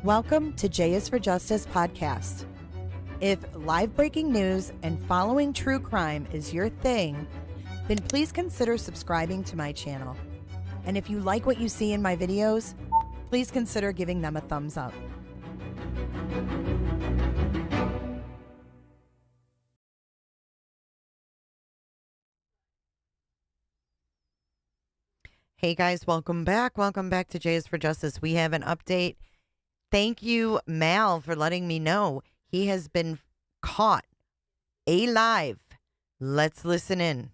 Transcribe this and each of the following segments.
Welcome to J is for Justice podcast. If live breaking news and following true crime is your thing, then please consider subscribing to my channel. And if you like what you see in my videos, please consider giving them a thumbs up. Hey guys, welcome back. Welcome back to J is for Justice. We have an update. Thank you, Mal, for letting me know he has been caught alive. Let's listen in.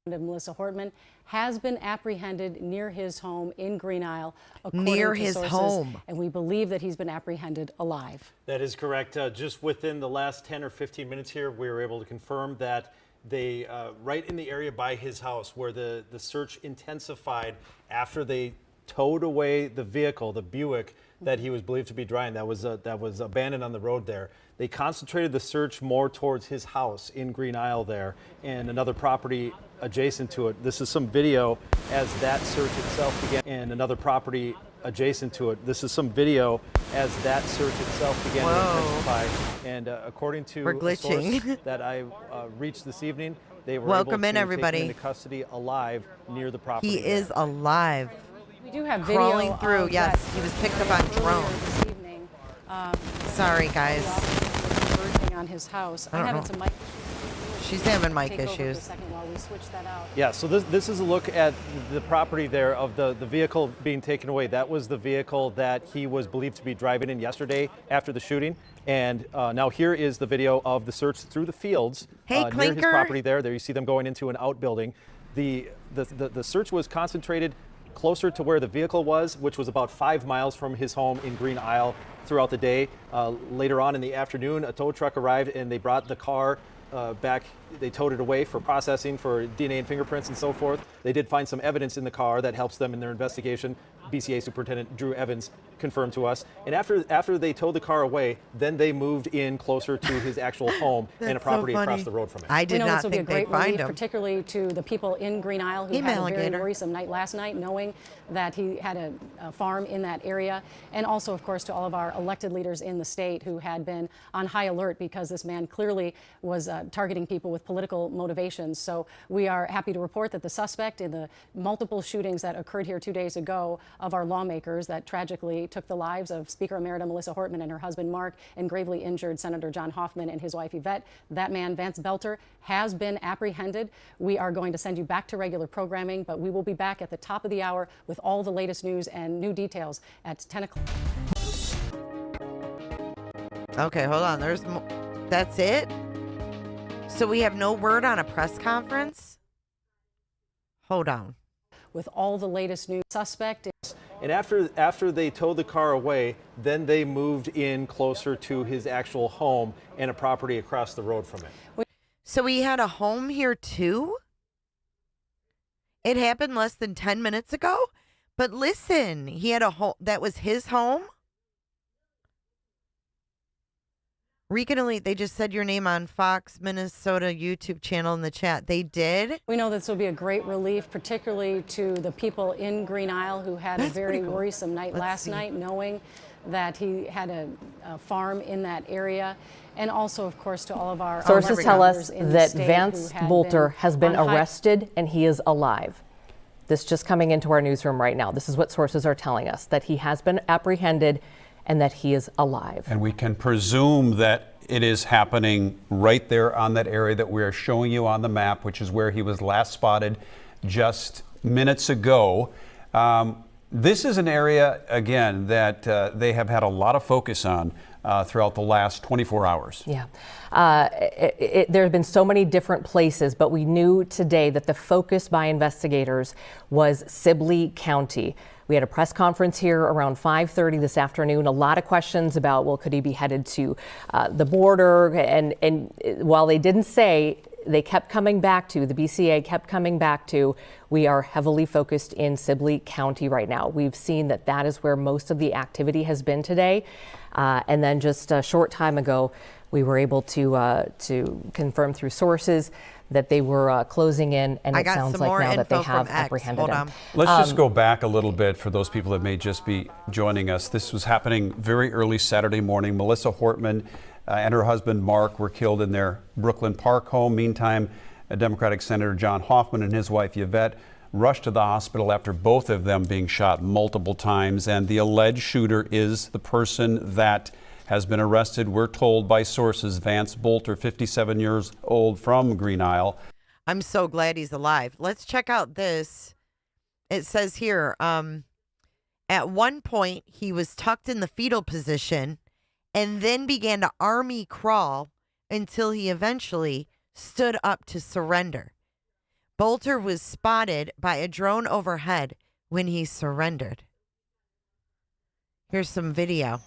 Melissa Hortman has been apprehended near his home in Green Isle, according Near to his sources, home. and we believe that he's been apprehended alive. That is correct. Just within the last 10 or 15 minutes here, we were able to confirm that they, right in the area by his house where the search intensified after they towed away the vehicle, the Buick, that he was believed to be driving, that was abandoned on the road there. They concentrated the search more towards his house in Green Isle there and another property adjacent to it. This is some video as that search itself began, and another property adjacent to it. This is some video as that search itself began to intensify. And according to a source that I reached this evening, they were able to take him into custody alive near the property. He is alive. We do have video crawling through. Yes, that he was picked up on drone. this evening. Sorry, guys. Converging on his house. I don't know. Some mic She's having mic Take over for a issues. second while we switch that out. Yeah, so this is a look at the property there of the vehicle being taken away. That was the vehicle that he was believed to be driving in yesterday after the shooting. And now here is the video of the search through the fields near his property there. There you see them going into an outbuilding. The search was concentrated closer to where the vehicle was, which was about 5 miles from his home in Green Isle throughout the day. Later on in the afternoon, a tow truck arrived and they brought the car back. They towed it away for processing for DNA and fingerprints and so forth. They did find some evidence in the car that helps them in their investigation. BCA Superintendent Drew Evans confirmed to us. And after they towed the car away, then they moved in closer to his actual home and a property across the road from it. I did not think they'd find him. Particularly to the people in Green Isle who had a very worrisome night last night, knowing that he had a farm in that area. And also, of course, to all of our elected leaders in the state who had been on high alert because this man clearly was targeting people with political motivations. So we are happy to report that the suspect in the multiple shootings that occurred here 2 days ago of our lawmakers that tragically took the lives of Speaker Emerita Melissa Hortman and her husband Mark and gravely injured Senator John Hoffman and his wife Yvette. That man, Vance Boelter, has been apprehended. We are going to send you back to regular programming, but we will be back at the top of the hour with all the latest news and new details at 10 o'clock. Okay, hold on. That's it? So we have no word on a press conference? Hold on. With all the latest news, suspect. And after they towed the car away, then they moved in closer to his actual home and a property across the road from it. So he had a home here too? It happened less than 10 minutes ago? But listen, he had a home. That was his home? Recon Elite, they just said your name on Fox Minnesota YouTube channel in the chat. They did? We know this will be a great relief, particularly to the people in Green Isle who had a very worrisome night last night, knowing that he had a farm in that area. And also, of course, to all of our sources tell us that Vance Boelter has been arrested and he is alive. This just coming into our newsroom right now. This is what sources are telling us, that he has been apprehended and that he is alive. And we can presume that it is happening right there on that area that we are showing you on the map, which is where he was last spotted just minutes ago. This is an area, again, that they have had a lot of focus on throughout the last 24 hours. Yeah. There have been so many different places, but we knew today that the focus by investigators was Sibley County. We had a press conference here around 5:30 this afternoon. A lot of questions about, well, could he be headed to the border? And while they didn't say, they kept coming back to, the BCA kept coming back to, we are heavily focused in Sibley County right now. We've seen that that is where most of the activity has been today. And then just a short time ago, we were able to confirm through sources that they were closing in, and it sounds like now that they have apprehended him. Let's just go back a little bit for those people that may just be joining us. This was happening very early Saturday morning. Melissa Hortman and her husband Mark were killed in their Brooklyn Park home. Meantime, Democratic Senator John Hoffman and his wife Yvette rushed to the hospital after both of them being shot multiple times. And the alleged shooter is the person that has been arrested. We're told by sources, Vance Boelter, 57 years old, from Green Isle. I'm so glad he's alive. Let's check out this. It says here, at one point he was tucked in the fetal position and then began to army crawl until he eventually stood up to surrender. Boelter was spotted by a drone overhead when he surrendered. Here's some video.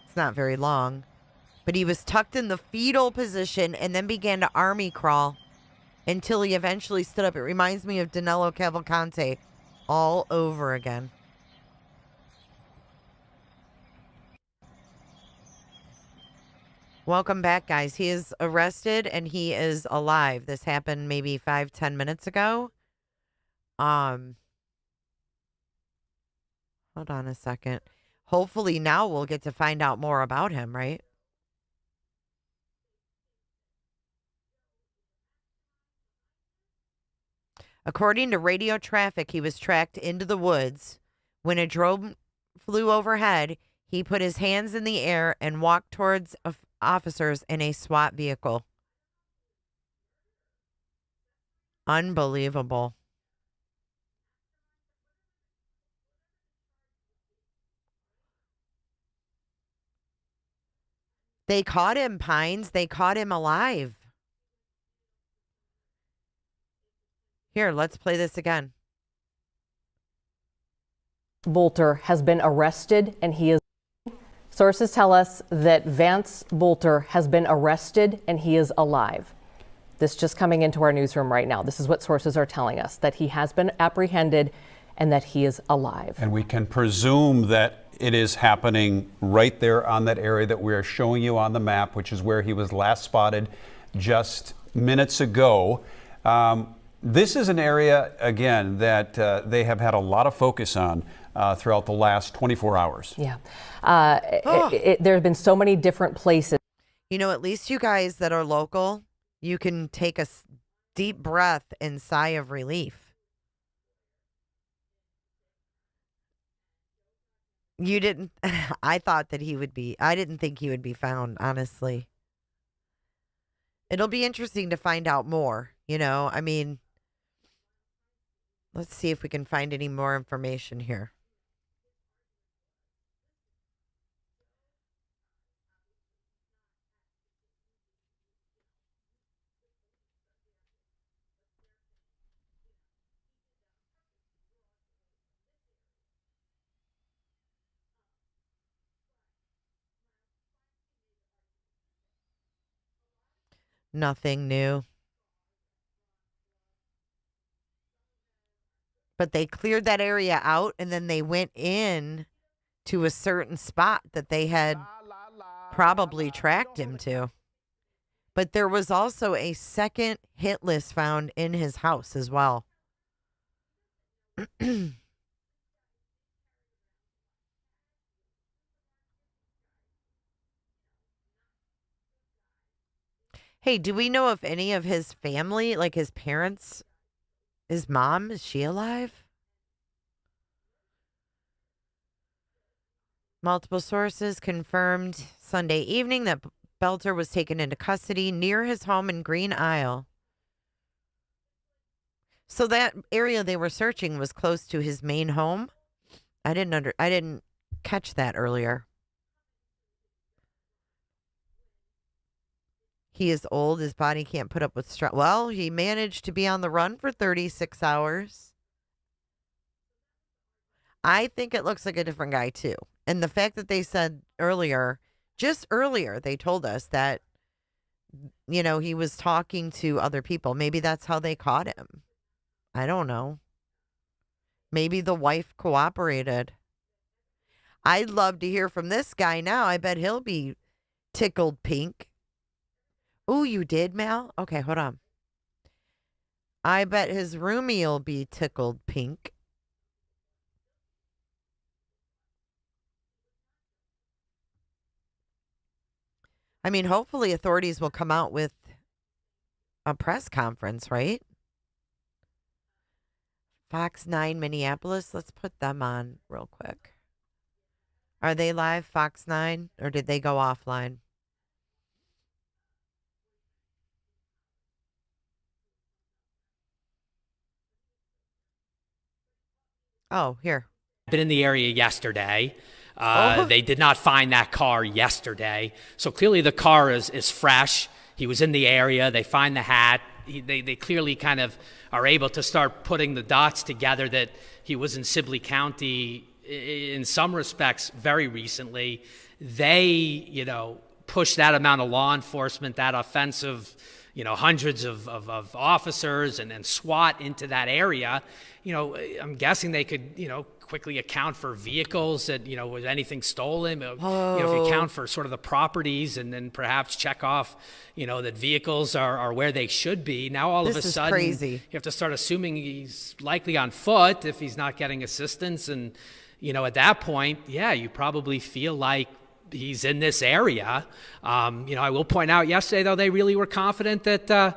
It's not very long, but he was tucked in the fetal position and then began to army crawl until he eventually stood up. It reminds me of Danilo Cavalcante all over again. Welcome back, guys. He is arrested and he is alive. This happened maybe 5-10 minutes ago. Hold on a second. Hopefully now we'll get to find out more about him, right? According to radio traffic, he was tracked into the woods. When a drone flew overhead, he put his hands in the air and walked towards officers in a SWAT vehicle. Unbelievable. They caught him, Pines. They caught him alive. Here, let's play this again. Boelter has been arrested and he is. Sources tell us that Vance Boelter has been arrested and he is alive. This just coming into our newsroom right now. This is what sources are telling us, that he has been apprehended and that he is alive. And we can presume that it is happening right there on that area that we are showing you on the map, which is where he was last spotted just minutes ago. This is an area, again, that they have had a lot of focus on throughout the last 24 hours. Yeah. There have been so many different places. You know, at least you guys that are local, you can take a deep breath and sigh of relief. You didn't. I thought that he would be. I didn't think he would be found, honestly. It'll be interesting to find out more. You know, I mean, let's see if we can find any more information here. Nothing new. But they cleared that area out and then they went in to a certain spot that they had probably tracked him to. But there was also a second hit list found in his house as well. Hey, do we know if any of his family, like his parents, his mom, is she alive? Multiple sources confirmed Sunday evening that Boelter was taken into custody near his home in Green Isle. So that area they were searching was close to his main home. I didn't catch that earlier. He is old. His body can't put up with stress. Well, he managed to be on the run for 36 hours. I think it looks like a different guy, too. And the fact that they said earlier, just earlier, they told us that, you know, he was talking to other people. Maybe that's how they caught him. I don't know. Maybe the wife cooperated. I'd love to hear from this guy now. I bet he'll be tickled pink. Ooh, you did, Mal? Okay, hold on. I bet his roomie will be tickled pink. I mean, hopefully authorities will come out with a press conference, right? Fox 9 Minneapolis. Let's put them on real quick. Are they live, Fox 9, or did they go offline? Oh, here. Been in the area yesterday. Oh. They did not find that car yesterday. So clearly the car is fresh. He was in the area. They find the hat. They clearly kind of are able to start putting the dots together that he was in Sibley County in some respects very recently. They, pushed that amount of law enforcement, that offensive, hundreds of officers and SWAT into that area. I'm guessing they could, quickly account for vehicles that, was anything stolen. If you account for sort of the properties and then perhaps check off, that vehicles are where they should be. Now all of a sudden, crazy. You have to start assuming he's likely on foot if he's not getting assistance. And, at that point, yeah, you probably feel like he's in this area. I will point out yesterday, though, they really were confident that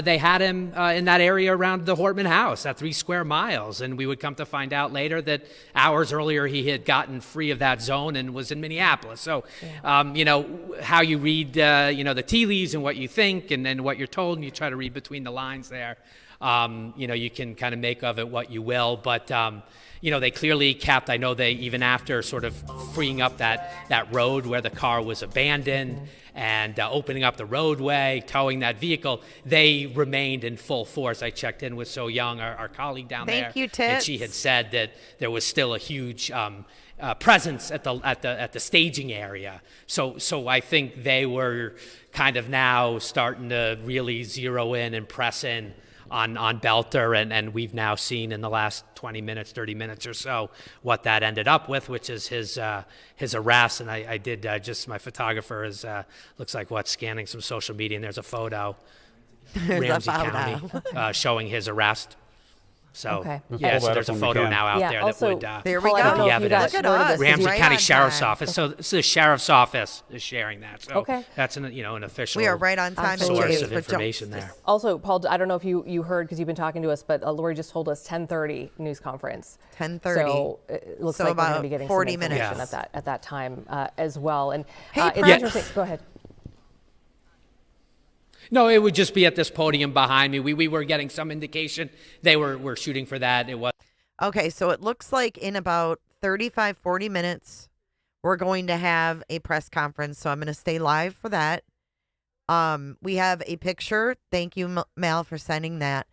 they had him in that area around the Hortman house, that 3 square miles. And we would come to find out later that hours earlier he had gotten free of that zone and was in Minneapolis. So, how you read, the tea leaves and what you think and then what you're told, and you try to read between the lines there. You can kind of make of it what you will. But, they clearly kept, I know they, even after sort of freeing up that road where the car was abandoned and opening up the roadway, towing that vehicle, they remained in full force. I checked in with So Young, our colleague down there. Thank you, Tits. And she had said that there was still a huge presence at the staging area. So I think they were kind of now starting to really zero in and press in on Boelter, and we've now seen in the last 20 minutes, 30 minutes or so what that ended up with, which is his arrest. And I did just, my photographer is looks like scanning some social media, and there's a photo, Ramsey County, showing his arrest. So, yeah, so there's a photo now out there also, that would there we Paul, go. I don't know the if you evidence. got note of this. Ramsey Right County on Sheriff's time. Office. So the Sheriff's Office is sharing that. So that's an official We are right on time. source for of information justice. there. Also, Paul, I don't know if you heard because you've been talking to us, but Lori just told us 10:30 news conference. 10:30. So it looks So like we're going about to be getting 40 some minutes. information at that time as well. And Hey, it's Press. interesting. Go ahead. No, it would just be at this podium behind me. We were getting some indication they were shooting for that. It was. Okay, so it looks like in about 35, 40 minutes, we're going to have a press conference. So I'm going to stay live for that. We have a picture. Thank you, Mal, for sending that.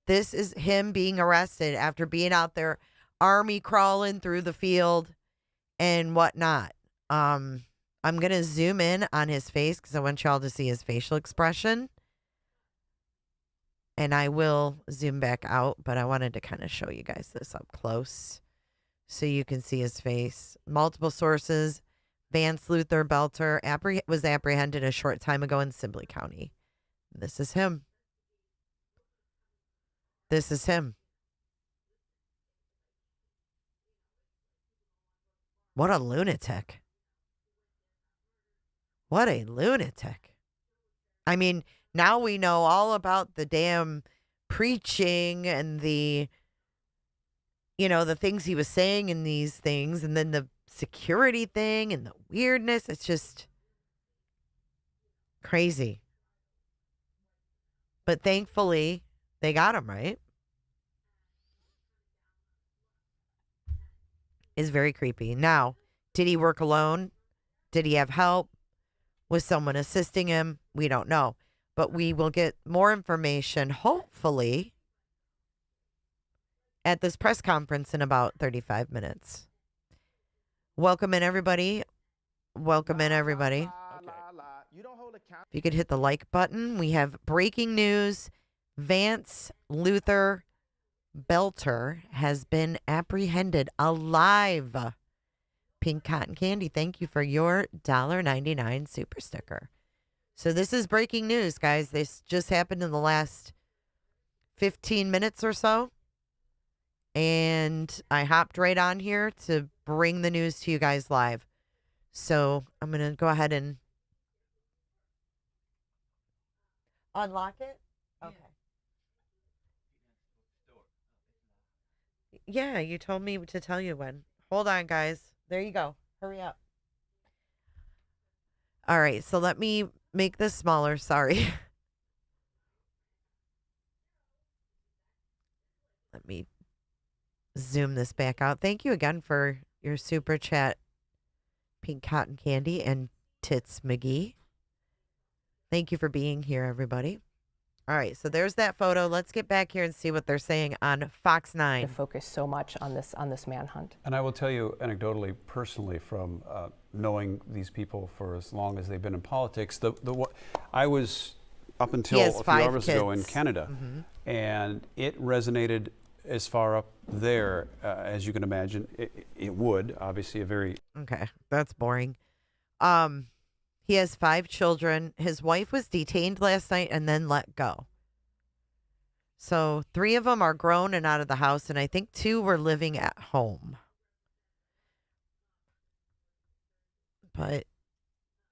This is him being arrested after being out there, army crawling through the field and whatnot. I'm going to zoom in on his face because I want y'all to see his facial expression. And I will zoom back out, but I wanted to kind of show you guys this up close so you can see his face. Multiple sources. Vance Boelter was apprehended a short time ago in Sibley County. This is him. This is him. What a lunatic. What a lunatic. I mean, now we know all about the damn preaching and the things he was saying in these things, and then the security thing and the weirdness. It's just crazy. But thankfully, they got him, right? It's very creepy. Now, did he work alone? Did he have help? Was someone assisting him? We don't know. But we will get more information, hopefully, at this press conference in about 35 minutes. Welcome in, everybody. Welcome in, everybody. If you could hit the like button. We have breaking news. Vance Boelter has been apprehended alive. Pink Cotton Candy, thank you for your $1.99 super sticker. So this is breaking news, guys. This just happened in the last 15 minutes or so. And I hopped right on here to bring the news to you guys live. So I'm going to go ahead and unlock it. Okay. Yeah, you told me to tell you when. Hold on, guys. There you go. Hurry up. All right, so let me make this smaller. Sorry. Let me zoom this back out. Thank you again for your super chat, Pink Cotton Candy and Tits McGee. Thank you for being here, everybody. All right, so there's that photo. Let's get back here and see what they're saying on Fox 9. To focus so much on this manhunt. And I will tell you anecdotally, personally, from knowing these people for as long as they've been in politics, I was up until a few hours ago in Canada, and it resonated as far up there as you can imagine. It would, obviously, a very... Okay, that's boring. He has 5 children. His wife was detained last night and then let go. So 3 of them are grown and out of the house, and I think 2 were living at home. But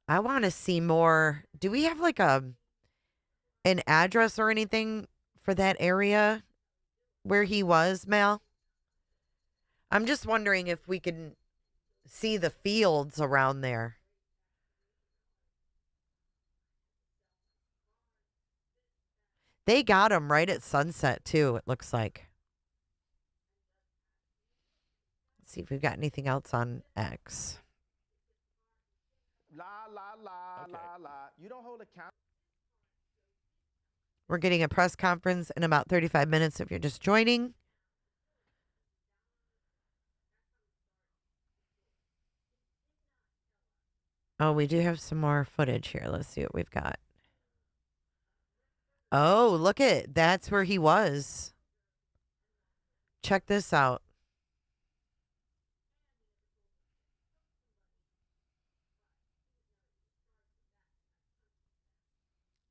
I want to see more. Do we have like an address or anything for that area where he was, Mel? I'm just wondering if we can see the fields around there. They got him right at sunset, too, it looks like. Let's see if we've got anything else on X. You don't hold a count. We're getting a press conference in about 35 minutes if you're just joining. Oh, we do have some more footage here. Let's see what we've got. Oh, look it. That's where he was. Check this out.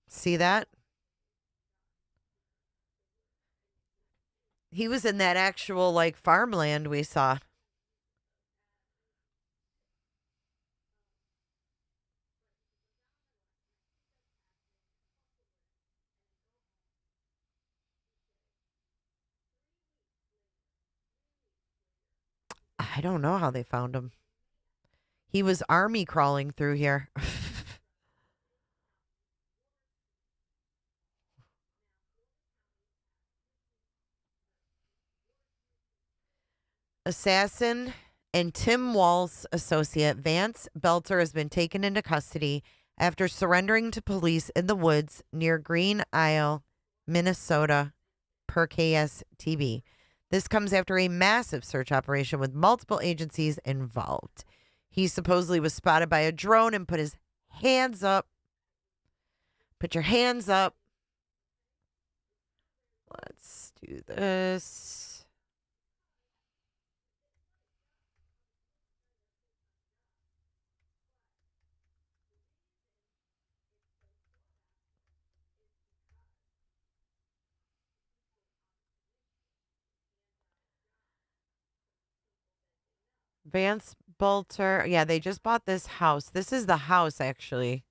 See that? He was in that actual, like, farmland we saw. I don't know how they found him. He was army crawling through here. Assassin and Tim Wall's associate Vance Boelter has been taken into custody after surrendering to police in the woods near Green Isle, Minnesota, per KSTB. This comes after a massive search operation with multiple agencies involved. He supposedly was spotted by a drone and put his hands up. Put your hands up. Let's do this. Vance Boelter. Yeah, they just bought this house. This is the house, actually,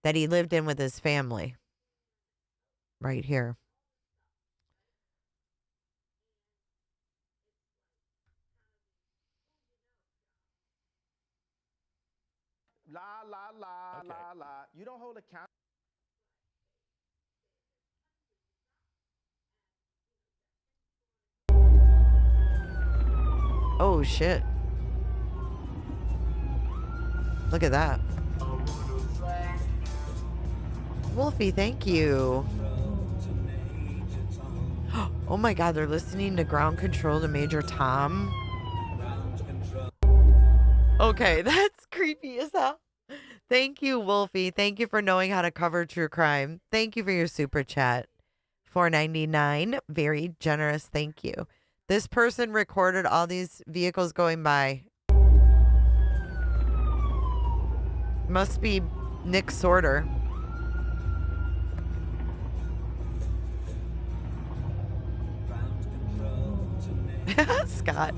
that he lived in with his family. Right here. You don't hold account. Oh, shit. Look at that. Wolfie, thank you. Oh my God, they're listening to Ground Control to Major Tom. Okay, that's creepy as hell. Thank you, Wolfie. Thank you for knowing how to cover true crime. Thank you for your super chat. $4.99. Very generous. Thank you. This person recorded all these vehicles going by. Must be Nick Sorter. Scott.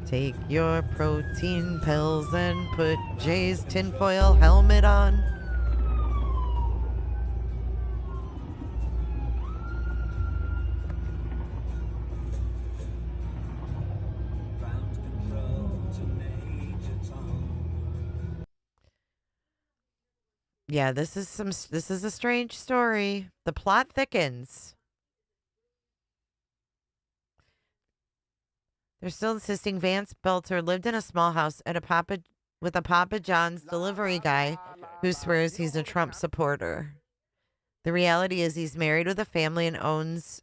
Take your protein pills and put Jay's tinfoil helmet on. Yeah, this is a strange story. The plot thickens. They're still insisting Vance Boelter lived in a small house with a Papa John's delivery guy who swears he's a Trump supporter. The reality is he's married with a family and owns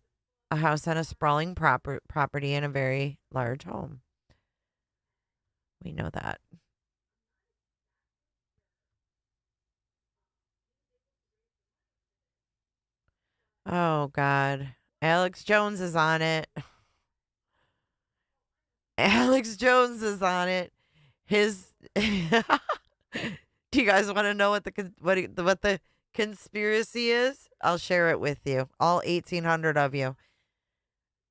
a house on a sprawling property in a very large home. We know that. Oh, God. Alex Jones is on it. Alex Jones is on it. His. Do you guys want to know what the conspiracy is? I'll share it with you. All 1,800 of you.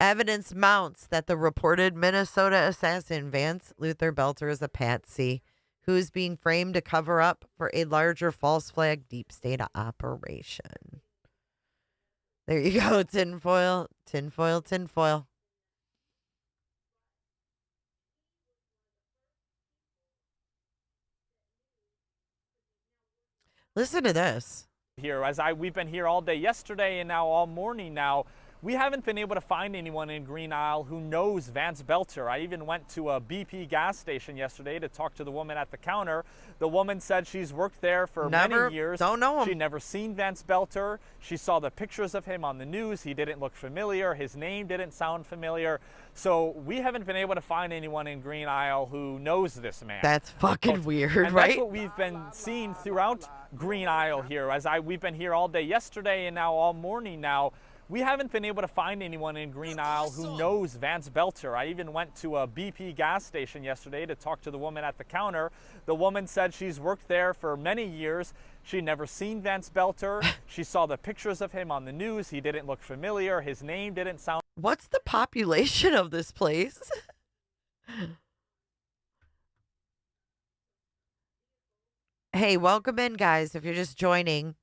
Evidence mounts that the reported Minnesota assassin Vance Luther Boelter is a patsy who is being framed to cover up for a larger false flag deep state operation. There you go, tinfoil, tinfoil, tinfoil. Listen to this. Here, we've been here all day yesterday and now all morning now. We haven't been able to find anyone in Green Isle who knows Vance Boelter. I even went to a BP gas station yesterday to talk to the woman at the counter. The woman said she's worked there for many years. Don't know him. She'd never seen Vance Boelter. She saw the pictures of him on the news. He didn't look familiar. His name didn't sound familiar. So we haven't been able to find anyone in Green Isle who knows this man. That's fucking weird, and right? That's what we've been seeing throughout Green Isle here. We've been here all day yesterday and now all morning now. We haven't been able to find anyone in Green Isle who knows Vance Boelter. I even went to a BP gas station yesterday to talk to the woman at the counter. The woman said she's worked there for many years. She'd never seen Vance Boelter. She saw the pictures of him on the news. He didn't look familiar. His name didn't sound. What's the population of this place? Hey, welcome in, guys. If you're just joining,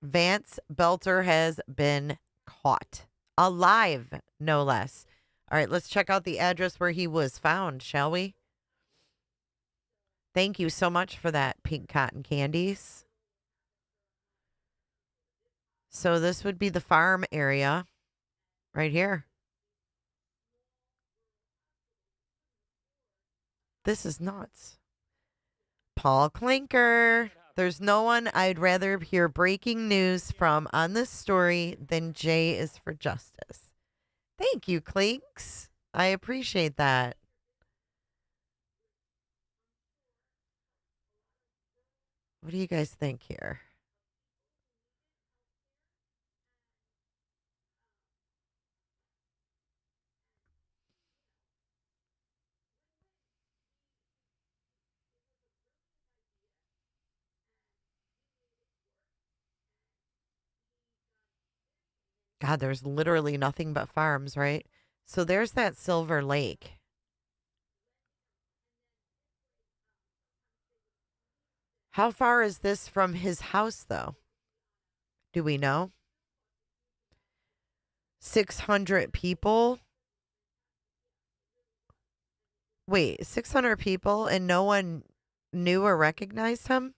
Vance Boelter has been caught. Alive, no less. All right, let's check out the address where he was found, shall we? Thank you so much for that, pink cotton candies. So this would be the farm area right here. This is nuts. Paul Klinker. There's no one I'd rather hear breaking news from on this story than Jay is for Justice. Thank you, Clinks. I appreciate that. What do you guys think here? God, there's literally nothing but farms, right? So there's that Silver Lake. How far is this from his house, though? Do we know? 600 people? Wait, 600 people and no one knew or recognized him?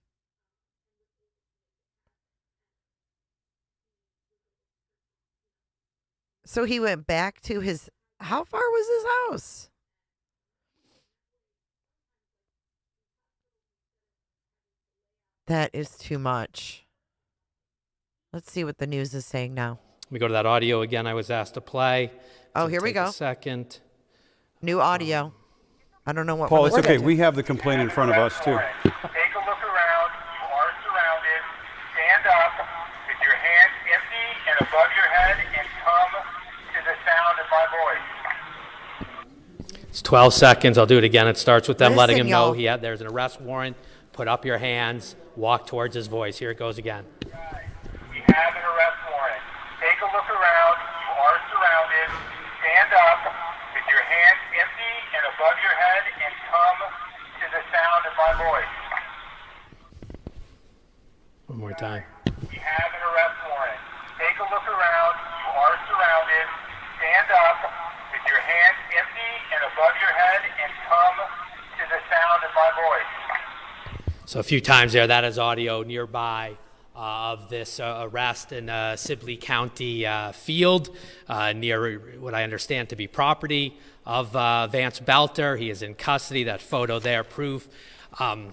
So he went back to his... How far was his house? That is too much. Let's see what the news is saying now. Let me go to that audio again I was asked to play. Oh, here we go. A second. New audio. I don't know what... Paul, it's okay. We have the complaint in front of us, too. Take a look around. You are surrounded. Stand up with your hands empty and above your head. 12 seconds. I'll do it again. It starts with them letting him know y'all. there's an arrest warrant. Put up your hands. Walk towards his voice. Here it goes again. We have an arrest warrant. Take a look around. You are surrounded. Stand up with your hands empty and above your head and come to the sound of my voice. One more time. We have an arrest warrant. Take a look around. You are surrounded. Stand up with your hands empty and above your head and come to the sound of my voice. So a few times there, that is audio nearby of this arrest in Sibley County field near what I understand to be property of Vance Boelter. He is in custody. That photo there, proof. I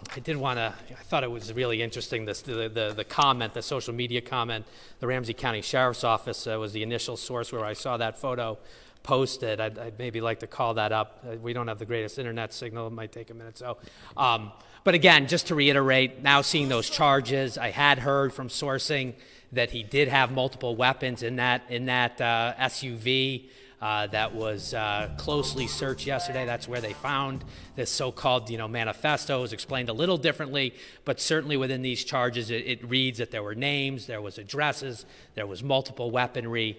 thought it was really interesting, the comment, the social media comment. The Ramsey County Sheriff's Office was the initial source where I saw that photo posted. I'd maybe like to call that up. We don't have the greatest internet signal. It might take a minute. So, but again, just to reiterate, now seeing those charges, I had heard from sourcing that he did have multiple weapons in that SUV. That was closely searched yesterday. That's where they found this so-called, manifesto. It was explained a little differently, but certainly within these charges, it reads that there were names, there was addresses, there was multiple weaponry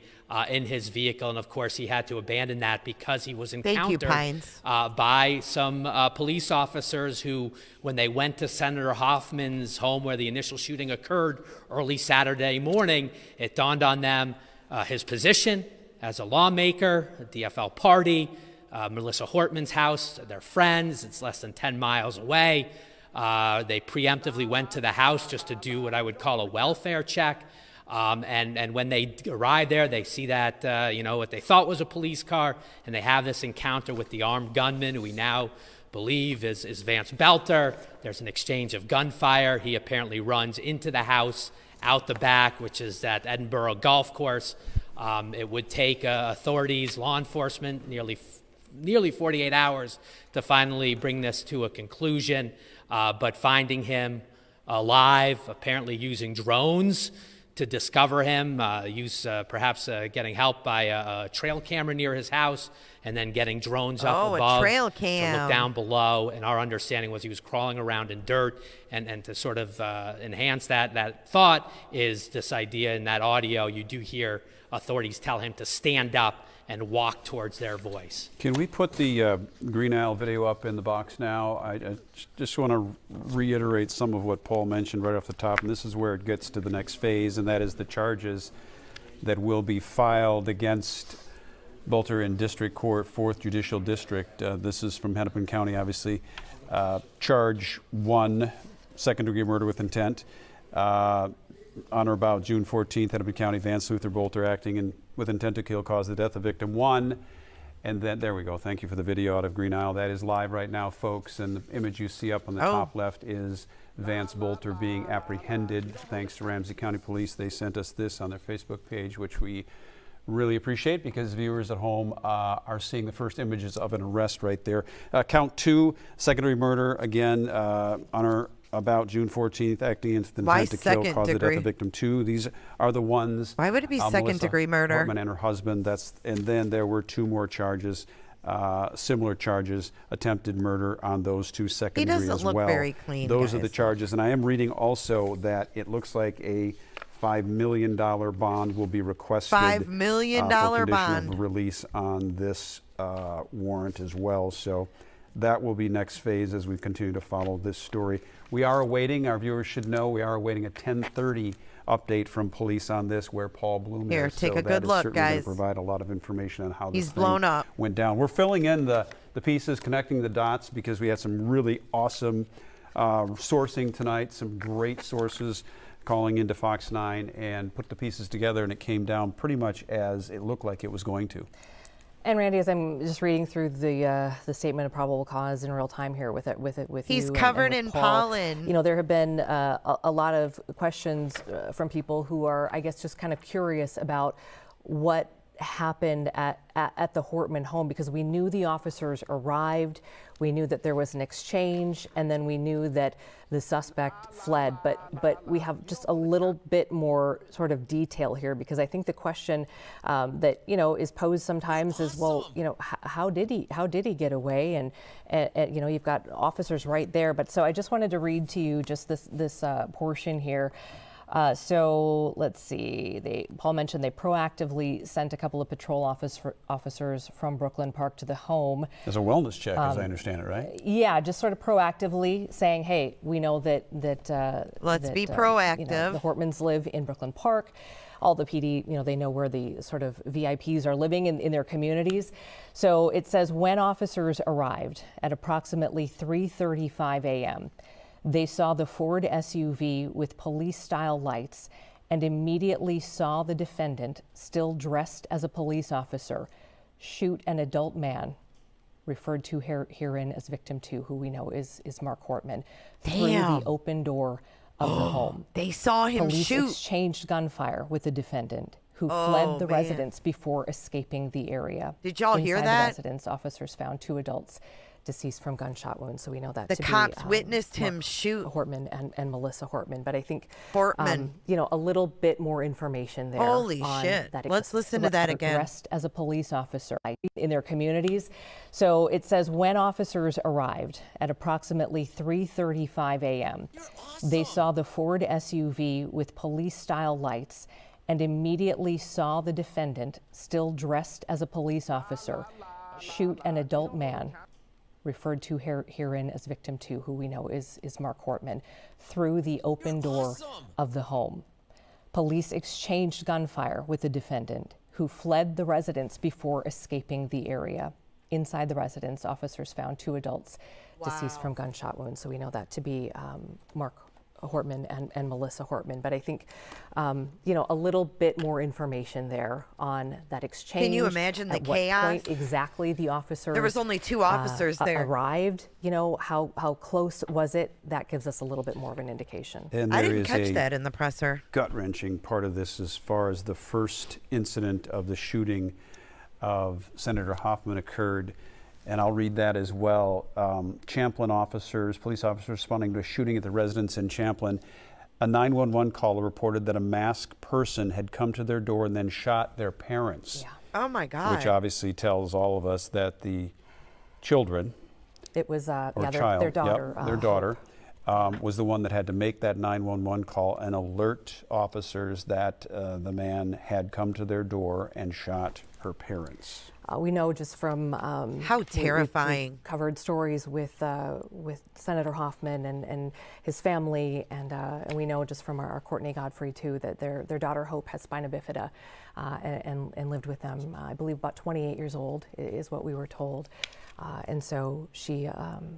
in his vehicle, and of course, he had to abandon that because he was encountered by some police officers who, when they went to Senator Hoffman's home where the initial shooting occurred early Saturday morning, it dawned on them his position as a lawmaker, a DFL party, Melissa Hortman's house, their friends. It's less than 10 miles away. They preemptively went to the house just to do what I would call a welfare check. And when they arrive there, they see that, what they thought was a police car, and they have this encounter with the armed gunman who we now believe is Vance Boelter. There's an exchange of gunfire. He apparently runs into the house out the back, which is that Edinburgh golf course. It would take authorities, law enforcement, nearly 48 hours to finally bring this to a conclusion. But finding him alive, apparently using drones to discover him, perhaps getting help by a trail camera near his house, and then getting drones up above a trail cam to look down below. And our understanding was he was crawling around in dirt, and to sort of enhance that thought is this idea in that audio. You do hear authorities tell him to stand up and walk towards their voice. Can we put the Green Isle video up in the box now? I just want to reiterate some of what Paul mentioned right off the top, and this is where it gets to the next phase, and that is the charges that will be filed against Boelter in District Court, 4th Judicial District. This is from Hennepin County, obviously. Charge 1, second-degree murder with intent. On or about June 14th, Hennepin County, Vance Boelter acting with intent to kill caused the death of victim 1. And then, there we go. Thank you for the video out of Green Isle. That is live right now, folks. And the image you see up on the top left is Vance Boelter being apprehended. Thanks to Ramsey County Police. They sent us this on their Facebook page, which we really appreciate because viewers at home are seeing the first images of an arrest right there. Count 2, secondary murder, again, on or about June 14th, acting with intent to kill, cause the death of victim 2. These are the ones. Why would it be second-degree murder? Hortman and her husband. And then there were 2 more charges, similar charges, attempted murder on those 2 second-degree as well. He doesn't look very clean. Those are the charges. And I am reading also that it looks like a $5 million bond will be requested. $5 million for bond. of release on this warrant as well. So that will be next phase as we continue to follow this story. We are awaiting, our viewers should know, we are awaiting a 10:30 update from police on this where Paul Bloom is. Here, take a good look, guys. Going to provide a lot of information on how this blown up. Went down. We're filling in the pieces, connecting the dots because we had some really awesome sourcing tonight, some great sources calling into Fox 9 and put the pieces together, and it came down pretty much as it looked like it was going to. And Randy, as I'm just reading through the statement of probable cause in real time here with He's you covered and in Paul, pollen. There have been a lot of questions from people who are, I guess, just kind of curious about what happened at the Hortman home, because we knew the officers arrived, we knew that there was an exchange, and then we knew that the suspect fled. But we have just a little bit more sort of detail here, because I think the question that is posed sometimes is, well, how did he get away? And you've got officers right there. But so I just wanted to read to you just this portion here. So let's see. Paul mentioned they proactively sent a couple of patrol officers from Brooklyn Park to the home. As a wellness check, as I understand it, right? Yeah, just sort of proactively saying, hey, we know that let's be proactive. The Hortmans live in Brooklyn Park. All the PD, they know where the sort of VIPs are living in their communities. So it says when officers arrived at approximately 3:35 a.m., they saw the Ford SUV with police-style lights and immediately saw the defendant, still dressed as a police officer, shoot an adult man, referred to herein as victim 2, who we know is Mark Hortman, through the open door of the home. They saw him Police shoot. exchanged gunfire with the defendant, who fled the residence before escaping the area. Did y'all hear Inside that? the residence, officers found 2 adults deceased from gunshot wounds, so we know that the to cops be, witnessed Mark him shoot Hortman and Melissa Hortman. But I think Hortman. A little bit more information there. Holy on shit! That Let's listen to that again. Dressed as a police officer in their communities. So it says when officers arrived at approximately 3:35 a.m., they saw the Ford SUV with police-style lights and immediately saw the defendant, still dressed as a police officer, shoot an adult man, referred to herein as victim 2, who we know is Mark Hortman, through the open door of the home. Police exchanged gunfire with the defendant, who fled the residence before escaping the area. Inside the residence, officers found 2 adults deceased from gunshot wounds, so we know that to be Mark Hortman and Melissa Hortman. But I think, a little bit more information there on that exchange. Can you imagine the at chaos? What point exactly the officers? There was only 2 officers there. Arrived. How close was it? That gives us a little bit more of an indication. And I there didn't is catch a that in the presser. gut-wrenching part of this as far as the first incident of the shooting of Senator Hoffman occurred. And I'll read that as well. Champlin officers, police officers responding to a shooting at the residence in Champlin. A 911 caller reported that a masked person had come to their door and then shot their parents. Yeah. Oh my God. Which obviously tells all of us that the children, It was or their daughter. Yep, their daughter was the one that had to make that 911 call and alert officers that the man had come to their door and shot her parents. We know just from how terrifying. We've covered stories with Senator Hoffman and his family, and we know just from our Courtney Godfrey too that their daughter Hope has spina bifida and lived with them. I believe about 28 years old is what we were told, and so she,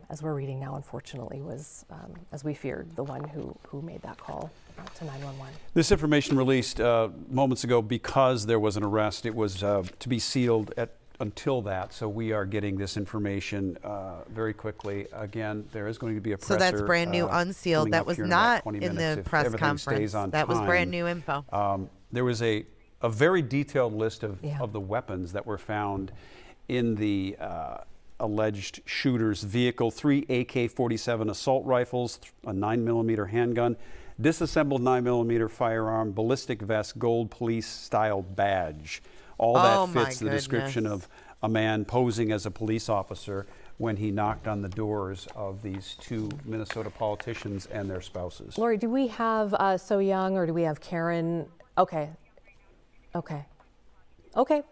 as we're reading now, unfortunately was, as we feared, the one who made that call to 911. This information released moments ago because there was an arrest. It was to be sealed until that, so we are getting this information very quickly. Again, there is going to be a presser. So that's brand new, unsealed. That was not in the press conference. That was brand new info. There was a very detailed list of the weapons that were found in the alleged shooter's vehicle: 3 AK-47 assault rifles, a 9mm handgun, disassembled 9mm firearm, ballistic vest, gold police-style badge. All that fits the description of a man posing as a police officer when he knocked on the doors of these 2 Minnesota politicians and their spouses. Lori, do we have So Young, or do we have Karen? Okay.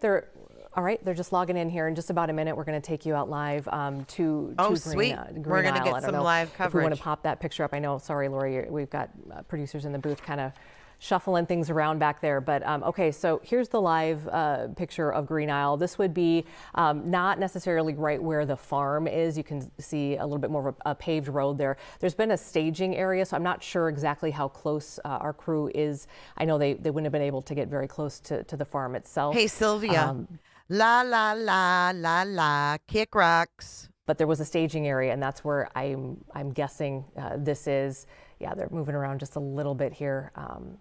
They're all right. They're just logging in here. In just about a minute, we're going to take you out live to sweet. Green We're going to Isle. get some live coverage. If we want to pop that picture up. I know, sorry, Lori, we've got producers in the booth kind of shuffling things around back there. But okay, so here's the live picture of Green Isle. This would be not necessarily right where the farm is. You can see a little bit more of a paved road there. There's been a staging area, so I'm not sure exactly how close our crew is. I know they wouldn't have been able to get very close to the farm itself. Hey, Sylvia. La, la, la, la, la, kick rocks. But there was a staging area, and that's where I'm guessing this is. Yeah, they're moving around just a little bit here,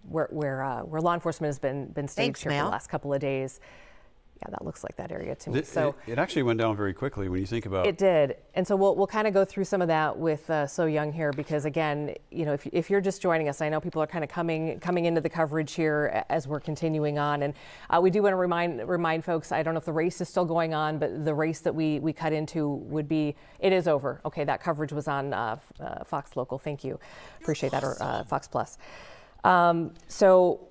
where law enforcement has been staged here for the last couple of days. Yeah, that looks like that area to me. So it actually went down very quickly when you think about it. It did. And so we'll kind of go through some of that with So Young here, because again, you know, if you're just joining us, I know people are kind of coming into the coverage here as we're continuing on. And we do want to remind folks, I don't know if the race is still going on, but the race that we cut into would be, it is over. Okay, that coverage was on Fox Local. Thank you. Appreciate that, or Fox Plus. So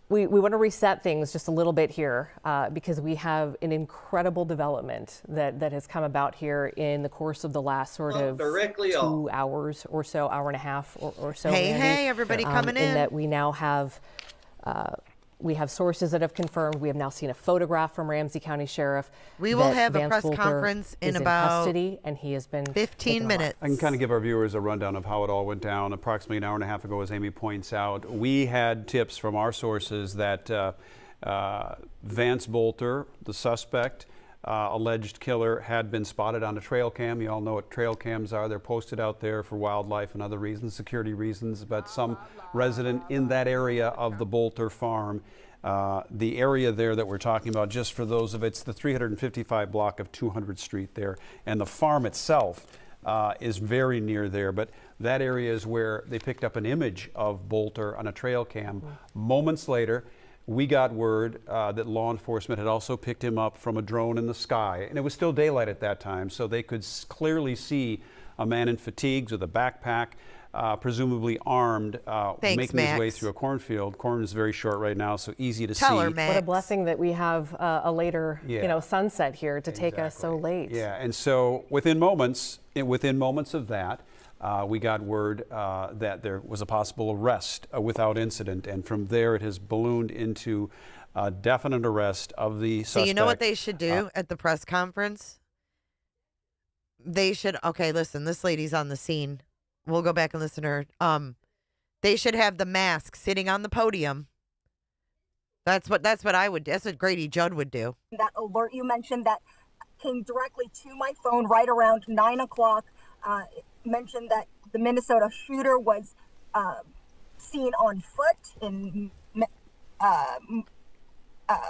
we want to reset things just a little bit here because we have an incredible development that has come about here in the course of the last sort of 2 hours or so, hour and a half or so. Hey, everybody coming in. In that we now have we have sources that have confirmed. We have now seen a photograph from Ramsey County Sheriff. We will have Vance a press Boelter conference in is about custody, and he has been 15 minutes. I can kind of give our viewers a rundown of how it all went down. Approximately an hour and a half ago, as Amy points out, we had tips from our sources that Vance Boelter, the suspect, alleged killer, had been spotted on a trail cam. You all know what trail cams are. They're posted out there for wildlife and other reasons, security reasons, but some resident in that area of the Boelter farm, the area there that we're talking about, just for those of it's the 355 block of 200th Street there, and the farm itself is very near there, but that area is where they picked up an image of Boelter on a trail cam. Moments later, we got word that law enforcement had also picked him up from a drone in the sky, and it was still daylight at that time, so they could clearly see a man in fatigues with a backpack, presumably armed, making his way through a cornfield. Corn is very short right now, so easy to see. Her, Max. What a blessing that we have a later, sunset here to take us so late. Yeah, and so within moments of that, we got word that there was a possible arrest without incident, and from there it has ballooned into a definite arrest of the suspect. So you know what they should do at the press conference? They should, okay, listen, this lady's on the scene. We'll go back and listen to her. They should have the mask sitting on the podium. That's what I would. That's what Grady Judd would do. That alert you mentioned that came directly to my phone right around 9 o'clock. Mentioned that the Minnesota shooter was seen on foot in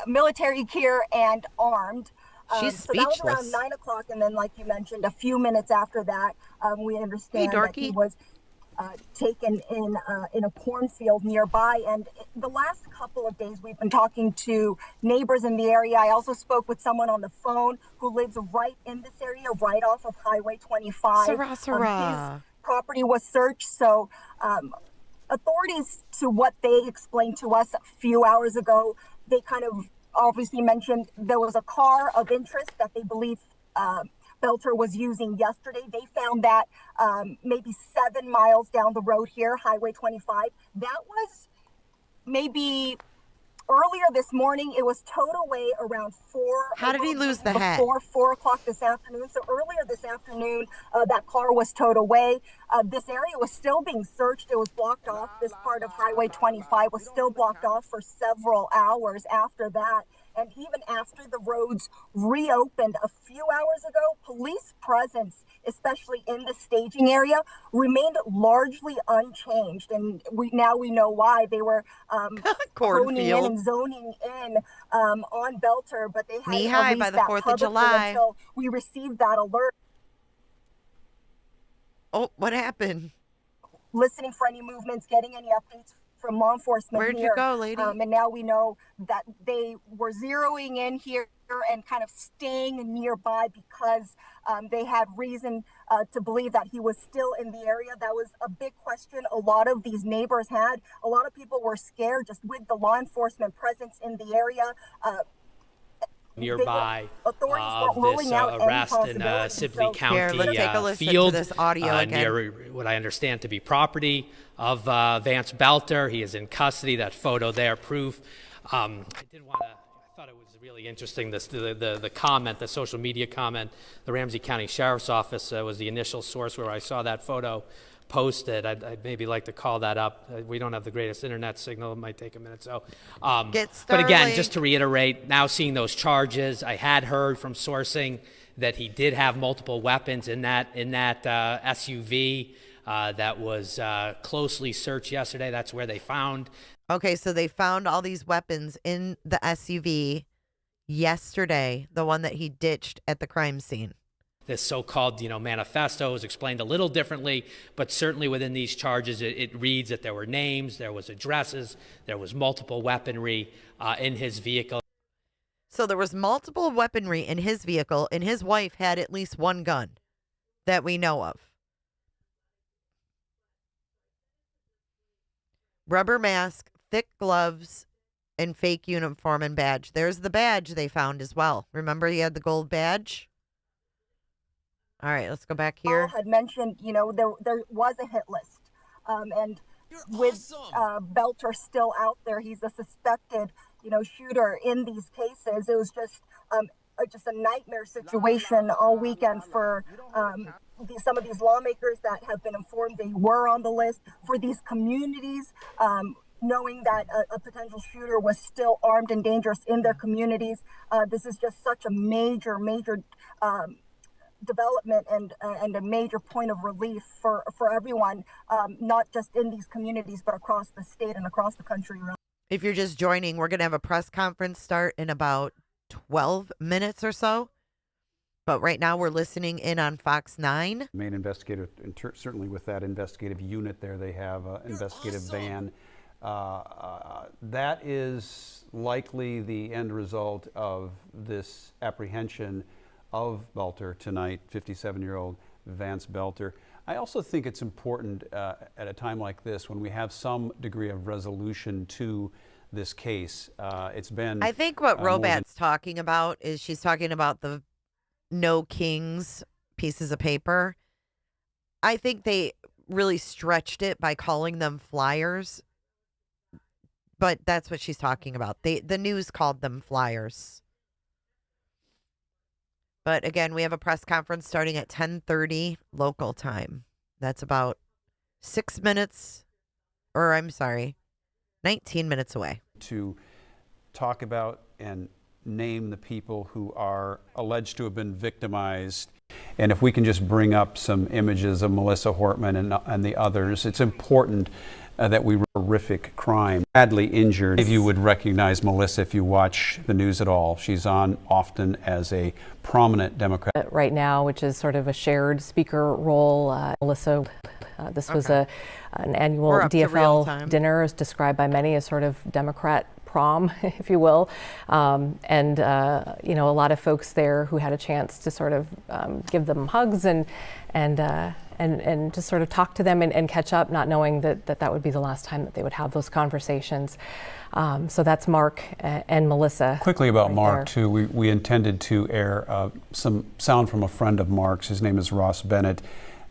military gear and armed. She's so that was speechless. around 9 o'clock, and then, like you mentioned, a few minutes after that, we understand that he was taken in a cornfield nearby. And the last couple of days, we've been talking to neighbors in the area. I also spoke with someone on the phone who lives right in this area, right off of Highway 25. His property was searched, so authorities, to what they explained to us a few hours ago, they kind of obviously mentioned there was a car of interest that they believe Boelter was using yesterday. They found that maybe 7 miles down the road here, Highway 25. That was maybe earlier this morning. It was towed away around 4. How did he lose the hat? Before 4 o'clock this afternoon. So earlier this afternoon, that car was towed away. This area was still being searched. It was blocked off. This part of Highway 25 was still blocked off for several hours after that. And even after the roads reopened a few hours ago, police presence, especially in the staging area, remained largely unchanged. And we know why. They were honing in and zoning in on Boelter, but they hadn't knee-high by the 4th of July until we received that alert. Oh, what happened? Listening for any movements, getting any updates from law enforcement. Where'd you go, lady? And now we know that they were zeroing in here and kind of staying nearby because they had reason to believe that he was still in the area. That was a big question a lot of these neighbors had. A lot of people were scared just with the law enforcement presence in the area. Nearby of this arrest in Sibley County let's take a listen field to this audio again. Near what I understand to be property of Vance Boelter. He is in custody. That photo there, proof. I thought it was really interesting, the comment, the social media comment. The Ramsey County Sheriff's Office was the initial source where I saw that photo posted. I'd maybe like to call that up. We don't have the greatest internet signal. It might take a minute. So, but again, just to reiterate, now seeing those charges, I had heard from sourcing that he did have multiple weapons in that SUV that was closely searched yesterday. That's where they found. Okay, so they found all these weapons in the SUV yesterday, the one that he ditched at the crime scene. This so-called, manifesto is explained a little differently, but certainly within these charges, it reads that there were names, there was addresses, there was multiple weaponry in his vehicle. So there was multiple weaponry in his vehicle, and his wife had at least one gun that we know of. Rubber mask, thick gloves, and fake uniform and badge. There's the badge they found as well. Remember he had the gold badge? All right, let's go back here. Paul had mentioned, there was a hit list. And with Boelter still out there, he's a suspected, shooter in these cases. It was just a nightmare situation all weekend for some of these lawmakers that have been informed they were on the list, for these communities, knowing that a potential shooter was still armed and dangerous in their communities. This is just such a major development and a major point of relief for everyone, not just in these communities, but across the state and across the country. If you're just joining, we're going to have a press conference start in about 12 minutes or so. But right now we're listening in on Fox 9. Main investigator, certainly with that investigative unit there, they have an investigative van. That is likely the end result of this apprehension of Boelter tonight, 57-year-old Vance Boelter. I also think it's important at a time like this, when we have some degree of resolution to this case. It's been. I think what Robat's talking about is she's talking about the No Kings pieces of paper. I think they really stretched it by calling them flyers, but that's what she's talking about. The news called them flyers. But again, we have a press conference starting at 10:30 local time. That's about 19 minutes away. To talk about and name the people who are alleged to have been victimized. And if we can just bring up some images of Melissa Hortman and the others, it's important that we horrific crime, badly injured. If you would recognize Melissa if you watch the news at all. She's on often as a prominent Democrat. Right now, which is sort of a shared speaker role. Melissa, this was an annual DFL dinner, as described by many as sort of Democrat prom, if you will. A lot of folks there who had a chance to sort of give them hugs and to sort of talk to them and catch up, not knowing that would be the last time that they would have those conversations. So that's Mark and Melissa. Quickly about right Mark, there. too. We intended to air some sound from a friend of Mark's. His name is Ross Bennett.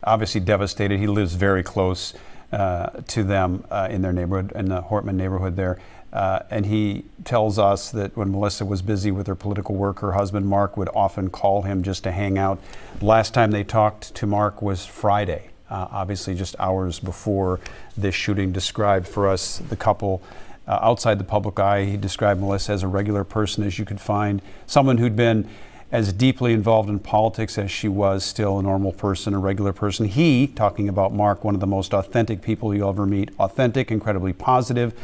Obviously devastated. He lives very close to them in their neighborhood, in the Hortman neighborhood there. And he tells us that when Melissa was busy with her political work, her husband Mark would often call him just to hang out. Last time they talked to Mark was Friday, obviously just hours before this shooting. Described for us the couple outside the public eye. He described Melissa as a regular person as you could find, someone who'd been as deeply involved in politics as she was still a normal person, a regular person. He, talking about Mark, one of the most authentic people you'll ever meet. Authentic, incredibly positive.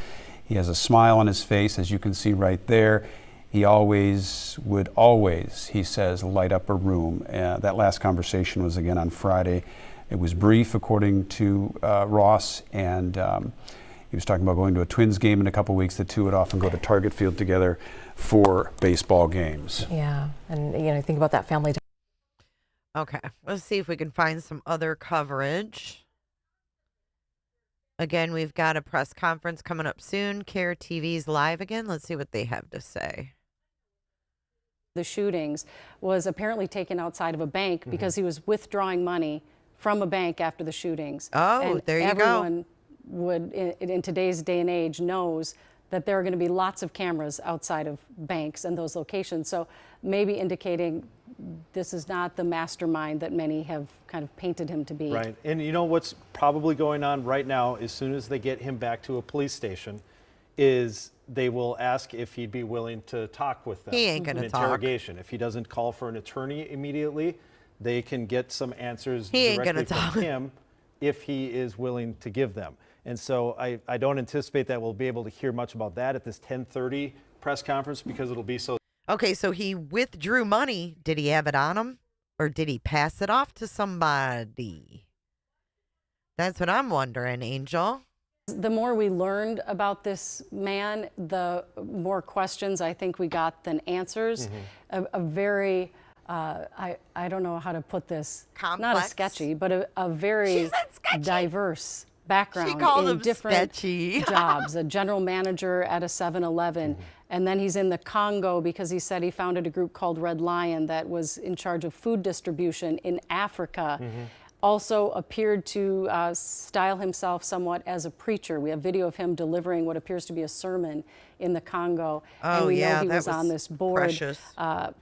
He has a smile on his face, as you can see right there. He would always, he says, light up a room. That last conversation was again on Friday. It was brief, according to Ross, and he was talking about going to a Twins game in a couple weeks. The two would often go to Target Field together for baseball games. Yeah, and think about that family. Okay, let's see if we can find some other coverage. Again, we've got a press conference coming up soon. CARE TV's live again. Let's see what they have to say. The shootings was apparently taken outside of a bank because he was withdrawing money from a bank after the shootings. Oh, and there you go. Everyone would, in today's day and age, knows that there are going to be lots of cameras outside of banks and those locations. So maybe indicating this is not the mastermind that many have kind of painted him to be. Right. And you know what's probably going on right now, as soon as they get him back to a police station, is they will ask if he'd be willing to talk with them. He ain't going to talk. Interrogation. If he doesn't call for an attorney immediately, they can get some answers he ain't directly gonna talk. from him if he is willing to give them. And so I don't anticipate that we'll be able to hear much about that at this 10:30 press conference because it'll be so. Okay, so he withdrew money. Did he have it on him? Or did he pass it off to somebody? That's what I'm wondering, Angel. The more we learned about this man, the more questions I think we got than answers. A very, I don't know how to put this, complex. Not a sketchy, but a very diverse background in different jobs. A general manager at a 7-Eleven. And then he's in the Congo because he said he founded a group called Red Lion that was in charge of food distribution in Africa. Also appeared to style himself somewhat as a preacher. We have video of him delivering what appears to be a sermon in the Congo. Oh, and we yeah, know he that was on this board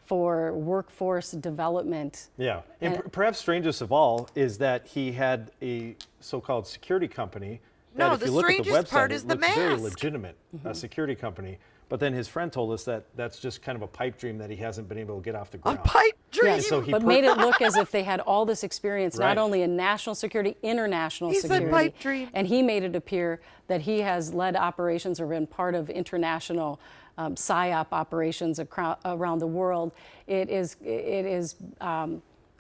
for workforce development. Yeah, and perhaps strangest of all is that he had a so-called security company. That No, if the you look at the strangest part website, is it the looks very mask. legitimate, a security company. But then his friend told us that that's just kind of a pipe dream that he hasn't been able to get off the ground. A pipe dream? Yes, so he but made it look as if they had all this experience, Right. not only in national security, international He security. said pipe dream. And he made it appear that he has led operations or been part of international PSYOP operations around the world. It is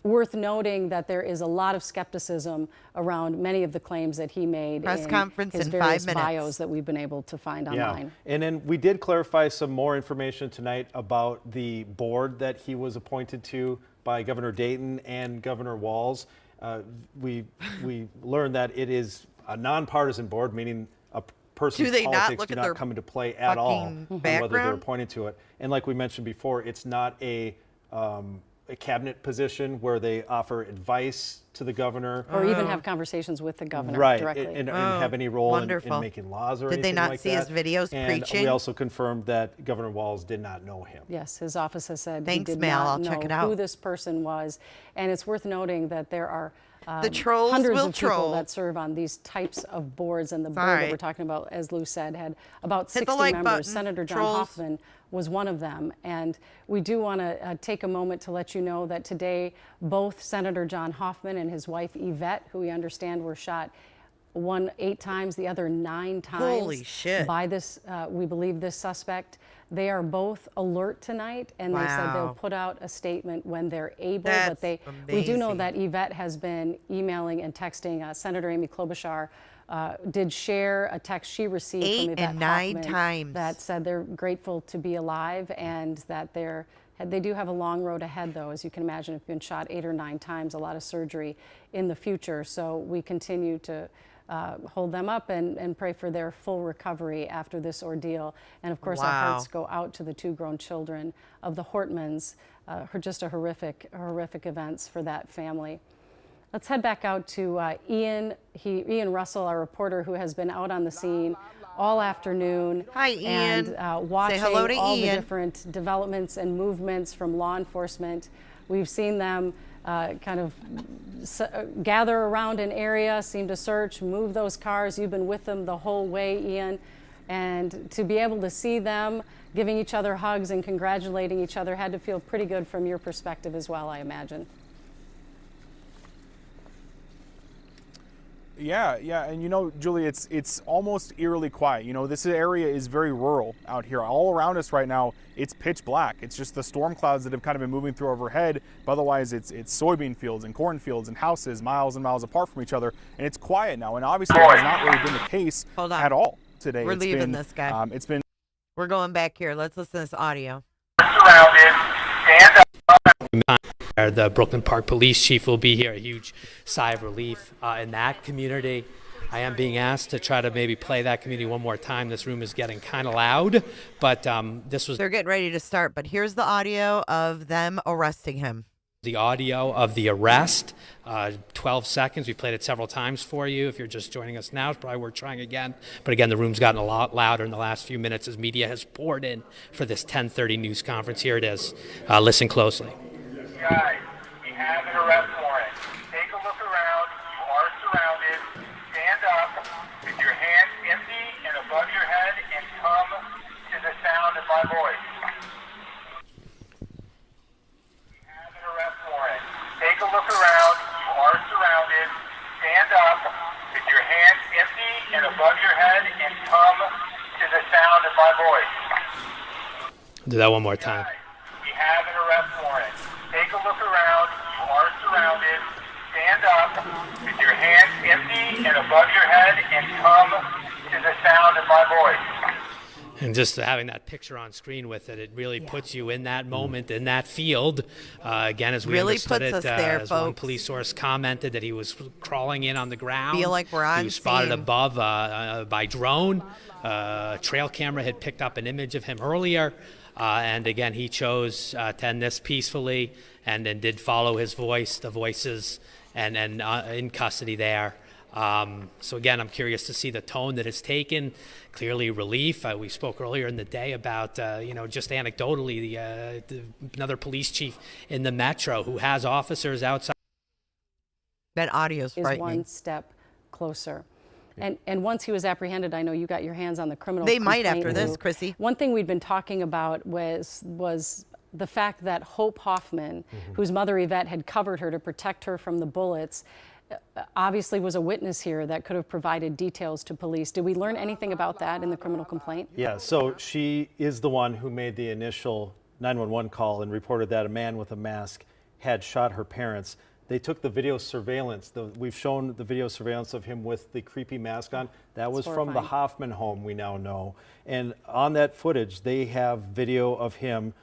worth noting that there is a lot of skepticism around many of the claims that he made Press in conference his in various 5 minutes. bios that we've been able to find online. And then we did clarify some more information tonight about the board that he was appointed to by Governor Dayton and Governor Walz. We learned that it is a nonpartisan board, meaning a person's politics do not come into play at all on whether they're appointed to it. And like we mentioned before, it's not a cabinet position where they offer advice to the governor. Or even have conversations with the governor directly. And have any role in making laws or anything like that. Did they not see his videos preaching? We also confirmed that Governor Walz did not know him. Yes, his office has said Thanks, he did Mel. not I'll know check it out. who this person was. And it's worth noting that there are the trolls hundreds will of people troll. that serve on these types of boards. And the board Sorry. that we're talking about, as Lou said, had about 60 the like members. button, Senator John trolls. Hoffman was one of them. And we do want to take a moment to let you know that today, both Senator John Hoffman and his wife Yvette, who we understand were shot, one 8 times, the other 9 times. Holy shit. By this, we believe this suspect. They are both alert tonight, and they said they'll put out a statement when they're able. That's but we do know that Yvette has been emailing and texting. Senator Amy Klobuchar did share a text she received from 8 Yvette and 9 Hoffman times. that said they're grateful to be alive and that they do have a long road ahead, though. As you can imagine, if you've been shot 8 or 9 times, a lot of surgery in the future. So we continue to hold them up and pray for their full recovery after this ordeal. And of course, our hearts go out to the 2 grown children of the Hortmans. Just a horrific events for that family. Let's head back out to Ian Russell, our reporter, who has been out on the scene all afternoon. Hi, Ian. And watching Say hello to all Ian. the different developments and movements from law enforcement. We've seen them kind of gather around an area, seem to search, move those cars. You've been with them the whole way, Ian. And to be able to see them giving each other hugs and congratulating each other had to feel pretty good from your perspective as well, I imagine. Yeah, and you know, Julie, it's almost eerily quiet. You know, this area is very rural out here. All around us right now, it's pitch black. It's just the storm clouds that have kind of been moving through overhead. But otherwise, it's soybean fields and cornfields and houses miles and miles apart from each other. And it's quiet now. And obviously, that has not really been the case at all today. We're leaving this guy. We're going back here. Let's listen to this audio. Surrounded. Stand up. The Brooklyn Park Police Chief will be here. A huge sigh of relief in that community. I am being asked to try to maybe play that community one more time. This room is getting kind of loud, but this was... They're getting ready to start, but here's the audio of them arresting him. The audio of the arrest, 12 seconds. We played it several times for you. If you're just joining us now, it's probably worth trying again. But again, the room's gotten a lot louder in the last few minutes as media has poured in for this 10:30 news conference. Here it is. Listen closely. Guys, we have an arrest warrant. Take a look around. You are surrounded. Stand up with your hands empty and above your head and come to the sound of my voice. We have an arrest warrant. Take a look around. You are surrounded. Stand up with your hands empty and above your head and come to the sound of my voice. Do that one more time. up with your hands empty and above your head and come to the sound of my voice. And just having that picture on screen with it, it really puts you in that moment, in that field. Again, as we Really understood puts it, us there, as one folks. police source commented that he was crawling in on the ground. Feel like we're on He was spotted scene. above by drone. Trail camera had picked up an image of him earlier. And again, he chose to end this peacefully and then did follow his voice, the voices, and in custody there. So again, I'm curious to see the tone that it's taken. Clearly relief. We spoke earlier in the day about, just anecdotally, another police chief in the metro who has officers outside. That audio is frightening. One step closer. And once he was apprehended, I know you got your hands on the criminal They might complaint after this, book. Chrissy. One thing we'd been talking about was the fact that Hope Hoffman, whose mother Yvette had covered her to protect her from the bullets, obviously was a witness here that could have provided details to police. Did we learn anything about that in the criminal complaint? Yeah, so she is the one who made the initial 911 call and reported that a man with a mask had shot her parents. They took the video surveillance. We've shown the video surveillance of him with the creepy mask on. That was from the Hoffman home, we now know. And on that footage, they have video of him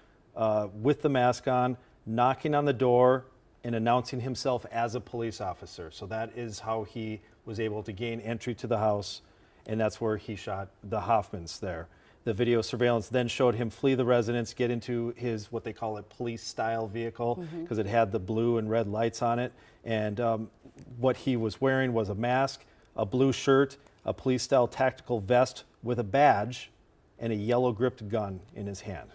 with the mask on, knocking on the door and announcing himself as a police officer. So that is how he was able to gain entry to the house, and that's where he shot the Hoffmans there. The video surveillance then showed him flee the residence, get into his, what they call a police-style vehicle, because it had the blue and red lights on it. And what he was wearing was a mask, a blue shirt, a police-style tactical vest with a badge, and a yellow-gripped gun in his hand.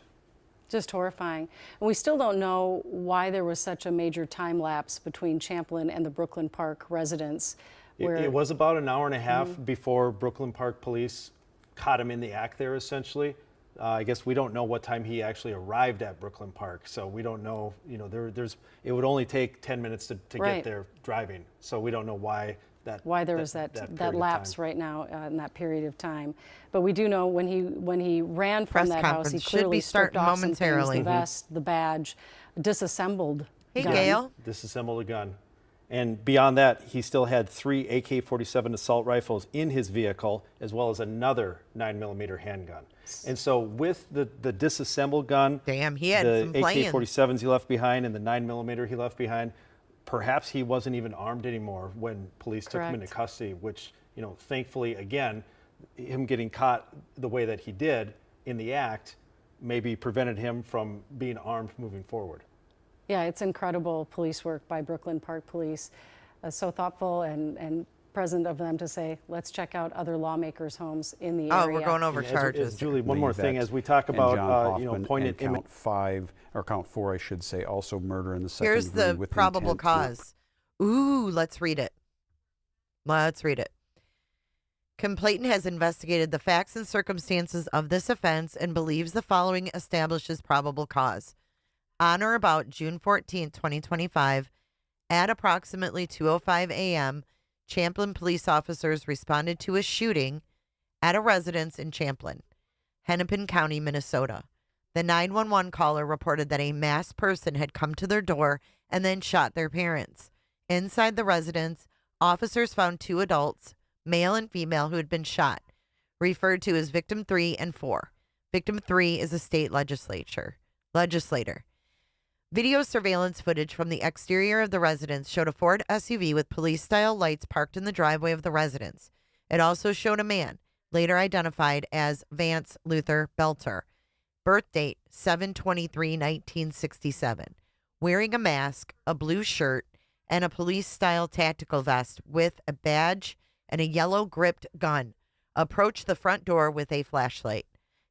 Just horrifying. And we still don't know why there was such a major time lapse between Champlin and the Brooklyn Park residence. It was about an hour and a half before Brooklyn Park police caught him in the act there, essentially. I guess we don't know what time he actually arrived at Brooklyn Park, so we don't know, it would only take 10 minutes to get there driving, so we don't know why there was that lapse right now in that period of time. But we do know when he ran from that house, he clearly stripped off some things, the vest, the badge, disassembled gun. Gail. Disassembled a gun. And beyond that, he still had 3 AK-47 assault rifles in his vehicle, as well as another 9mm handgun. And so with the disassembled gun, he had some the plans. AK-47s he left behind and the 9mm he left behind, perhaps he wasn't even armed anymore when police took him into custody, which, thankfully, again, him getting caught the way that he did in the act maybe prevented him from being armed moving forward. Yeah, it's incredible police work by Brooklyn Park Police. So thoughtful and present of them to say, let's check out other lawmakers' homes in the area. Oh, we're going over charges. Julie, one more thing as we talk about, pointed and count 4, I should say, also murder in the second Here's degree the with probable intent cause. Ooh, let's read it. Complainant has investigated the facts and circumstances of this offense and believes the following establishes probable cause. On or about June 14, 2025, at approximately 2:05 a.m., Champlin police officers responded to a shooting at a residence in Champlin, Hennepin County, Minnesota. The 911 caller reported that a masked person had come to their door and then shot their parents. Inside the residence, officers found 2 adults, male and female, who had been shot, referred to as victim 3 and 4. Victim 3 is a state legislator. Video surveillance footage from the exterior of the residence showed a Ford SUV with police-style lights parked in the driveway of the residence. It also showed a man, later identified as Vance Boelter, birth date 7/23/1967, wearing a mask, a blue shirt, and a police-style tactical vest with a badge and a yellow-gripped gun, approached the front door with a flashlight.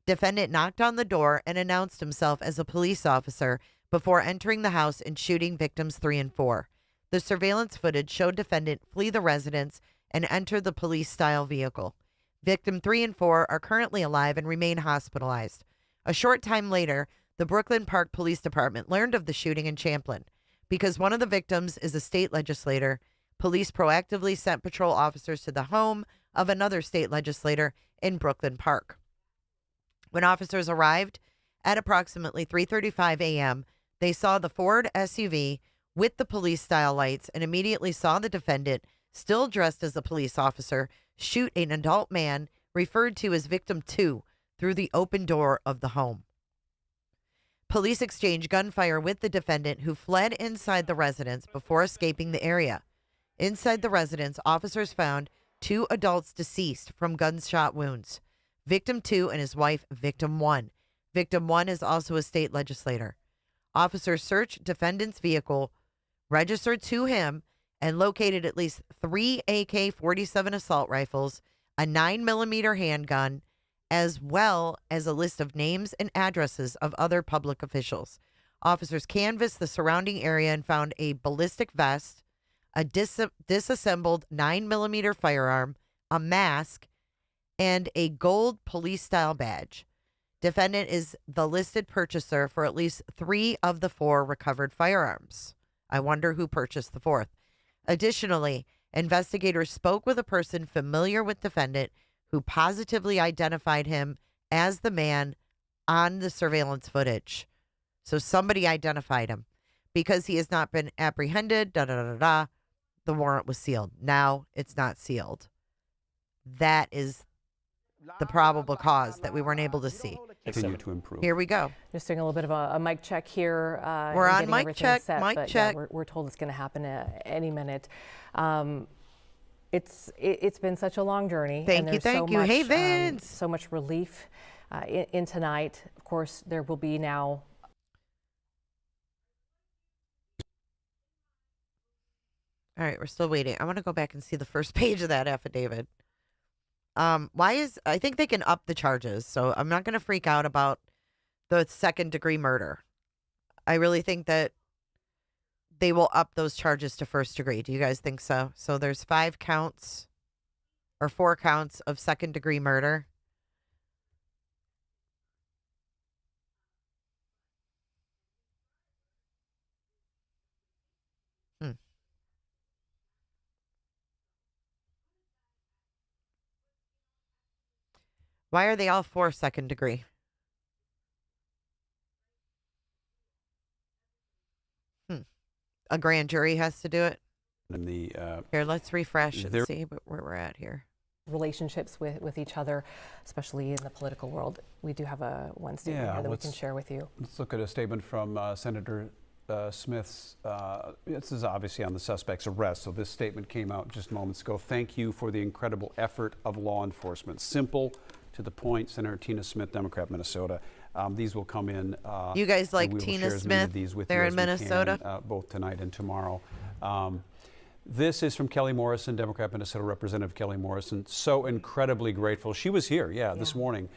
Defendant knocked on the door and announced himself as a police officer before entering the house and shooting victims 3 and 4. The surveillance footage showed defendant flee the residence and enter the police-style vehicle. Victim 3 and 4 are currently alive and remain hospitalized. A short time later, the Brooklyn Park Police Department learned of the shooting in Champlin. Because one of the victims is a state legislator, police proactively sent patrol officers to the home of another state legislator in Brooklyn Park. When officers arrived at approximately 3:35 a.m., they saw the Ford SUV with the police style lights and immediately saw the defendant, still dressed as a police officer, shoot an adult man referred to as victim 2 through the open door of the home. Police exchanged gunfire with the defendant, who fled inside the residence before escaping the area. Inside the residence, officers found 2 adults deceased from gunshot wounds. Victim 2 and his wife, Victim 1. Victim 1 is also a state legislator. Officers searched defendant's vehicle, registered to him, and located at least 3 AK-47 assault rifles, a 9mm handgun, as well as a list of names and addresses of other public officials. Officers canvassed the surrounding area and found a ballistic vest, a disassembled 9mm firearm, a mask, and a gold police-style badge. Defendant is the listed purchaser for at least 3 of the 4 recovered firearms. I wonder who purchased the 4th. Additionally, investigators spoke with a person familiar with defendant who positively identified him as the man on the surveillance footage. So somebody identified him. Because he has not been apprehended, the warrant was sealed. Now it's not sealed. That is the probable cause that we weren't able to see. Continue to improve. Here we go. Just doing a little bit of a mic check here. We're on mic check. Mic check. Yeah, we're told it's going to happen any minute. It's been such a long journey. Thank you. Hey, Vance. So much relief in tonight. Of course, there will be now. All right, we're still waiting. I want to go back and see the first page of that affidavit. I think they can up the charges, so I'm not going to freak out about the second-degree murder. I really think that they will up those charges to first degree. Do you guys think so? So there's 5 counts or 4 counts of second-degree murder. Why are they all 4 second degree? A grand jury has to do it? And here, let's refresh and see where we're at here. Relationships with each other, especially in the political world. We do have one statement here that we can share with you. Let's look at a statement from Senator Smith's. This is obviously on the suspect's arrest, so this statement came out just moments ago. Thank you for the incredible effort of law enforcement. Simple, to the point. Senator Tina Smith, Democrat, Minnesota. These will come in. You guys like Tina Smith? They're in Minnesota. Both tonight and tomorrow. This is from Kelly Morrison, Democrat, Minnesota Representative Kelly Morrison. So incredibly grateful. She was here, this morning.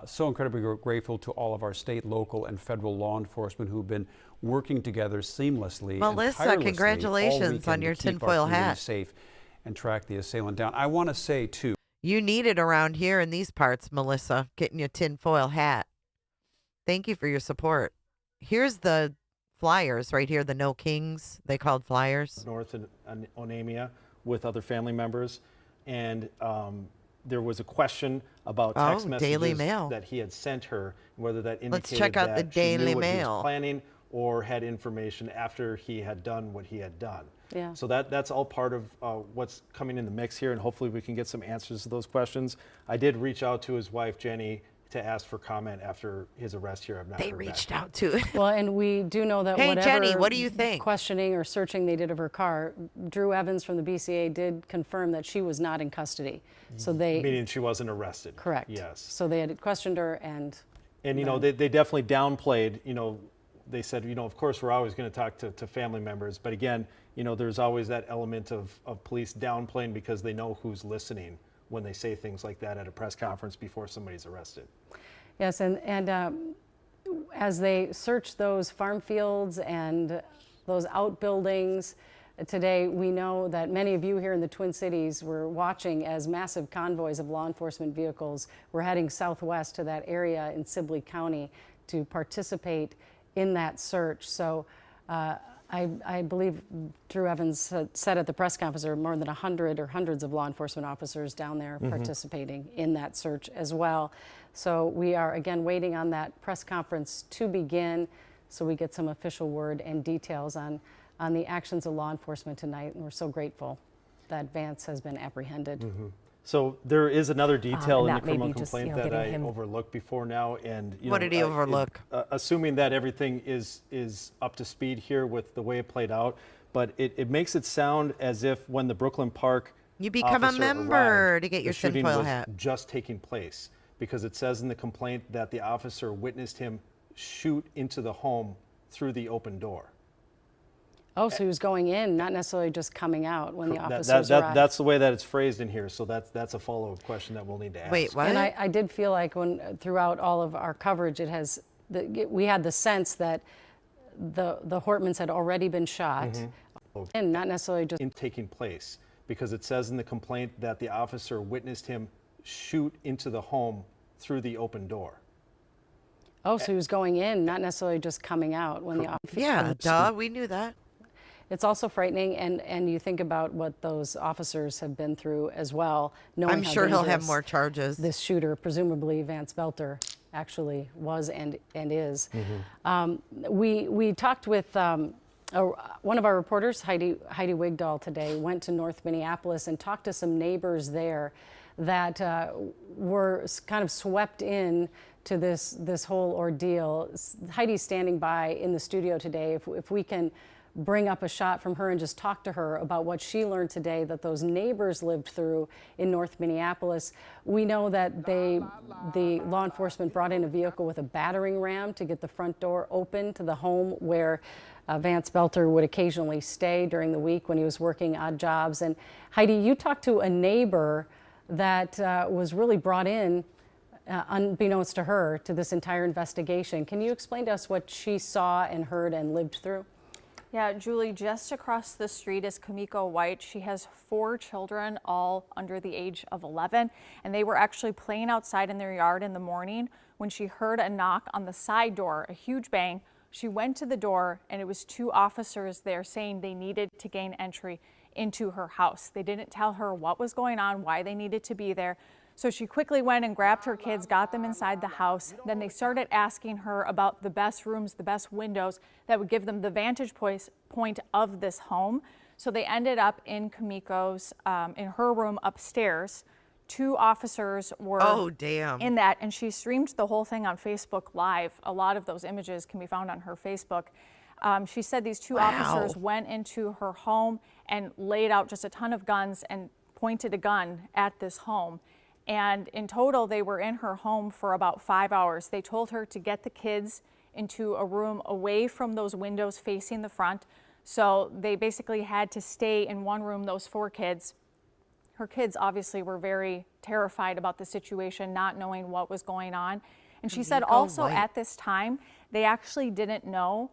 So incredibly grateful to all of our state, local, and federal law enforcement who've been working together seamlessly. Melissa, congratulations on your tinfoil hat. Safe and track the assailant down. I want to say, too, you need it around here in these parts, Melissa, getting your tinfoil hat. Thank you for your support. Here's the flyers right here, the No Kings, they called flyers. North in Onamia with other family members. And there was a question about text messages Daily Mail that he had sent her, whether that indicated Let's check out that the Daily she knew what he Mail. was planning or had information after he had done what he had done. Yeah. So that's all part of what's coming in the mix here, and hopefully we can get some answers to those questions. I did reach out to his wife, Jenny, to ask for comment after his arrest here. I've not They heard reached back. out to Well, and we do know that Hey, whatever Jenny, what do you think? questioning or searching they did of her car, Drew Evans from the BCA did confirm that she was not in custody. So they Meaning she wasn't arrested. correct. Yes. So they had questioned her and you know, they definitely downplayed, you know, they said, you know, of course we're always going to talk to family members, but again, you know, there's always that element of police downplaying because they know who's listening when they say things like that at a press conference before somebody's arrested. yes, and as they search those farm fields and those outbuildings today, we know that many of you here in the Twin Cities were watching as massive convoys of law enforcement vehicles were heading southwest to that area in Sibley County to participate in that search. So I believe Drew Evans said at the press conference there were more than 100 or hundreds of law enforcement officers down there participating in that search as well. So we are again waiting on that press conference to begin so we get some official word and details on on the actions of law enforcement tonight, and we're so grateful that Vance has been apprehended. So there is another detail in the that maybe criminal just, complaint you know, that getting I him- overlooked before now, and What did he overlook? Assuming that everything is up to speed here with the way it played out, but it makes it sound as if when the Brooklyn Park You become a officer member arrived, to get your the shooting tinfoil was hat. just taking place, because it says in the complaint that the officer witnessed him shoot into the home through the open door. Oh, so he was going in, not necessarily just coming out when the officers arrived. That's the way that it's phrased in here, so that's a follow-up question that we'll need to ask. Wait, what? And I did feel like throughout all of our coverage, we had the sense that the Hortmans had already been shot, and not necessarily just taking place, because it says in the complaint that the officer witnessed him shoot into the home through the open door. Oh, so he was going in, not necessarily just coming out when the officer. Yeah, duh, we knew that. It's also frightening, and you think about what those officers have been through as well. Knowing I'm how sure he'll have dangerous more charges. This shooter, presumably Vance Boelter, actually was and is. We talked with one of our reporters, Heidi Wigdahl, today. Went to North Minneapolis and talked to some neighbors there that were kind of swept in to this whole ordeal. Heidi's standing by in the studio today. If we can bring up a shot from her and just talk to her about what she learned today that those neighbors lived through in North Minneapolis. We know that the law enforcement brought in a vehicle with a battering ram to get the front door open to the home where Vance Boelter would occasionally stay during the week when he was working odd jobs. And Heidi, you talked to a neighbor that was really brought in unbeknownst to her to this entire investigation. Can you explain to us what she saw and heard and lived through? Yeah, Julie, just across the street is Kamiko White. She has 4 children, all under the age of 11, and they were actually playing outside in their yard in the morning when she heard a knock on the side door, a huge bang. She went to the door, and it was 2 officers there saying they needed to gain entry into her house. They didn't tell her what was going on, why they needed to be there. So she quickly went and grabbed her kids, got them inside the house. Then they started asking her about the best rooms, the best windows that would give them the vantage point of this home. So they ended up in Kamiko's, in her room upstairs. 2 officers were in that, and she streamed the whole thing on Facebook Live. A lot of those images can be found on her Facebook. She said these 2 officers went into her home and laid out just a ton of guns and pointed a gun at this home. And in total, they were in her home for about 5 hours. They told her to get the kids into a room away from those windows facing the front. So they basically had to stay in one room, those 4 kids. Her kids obviously were very terrified about the situation, not knowing what was going on. And she said also at this time, they actually didn't know.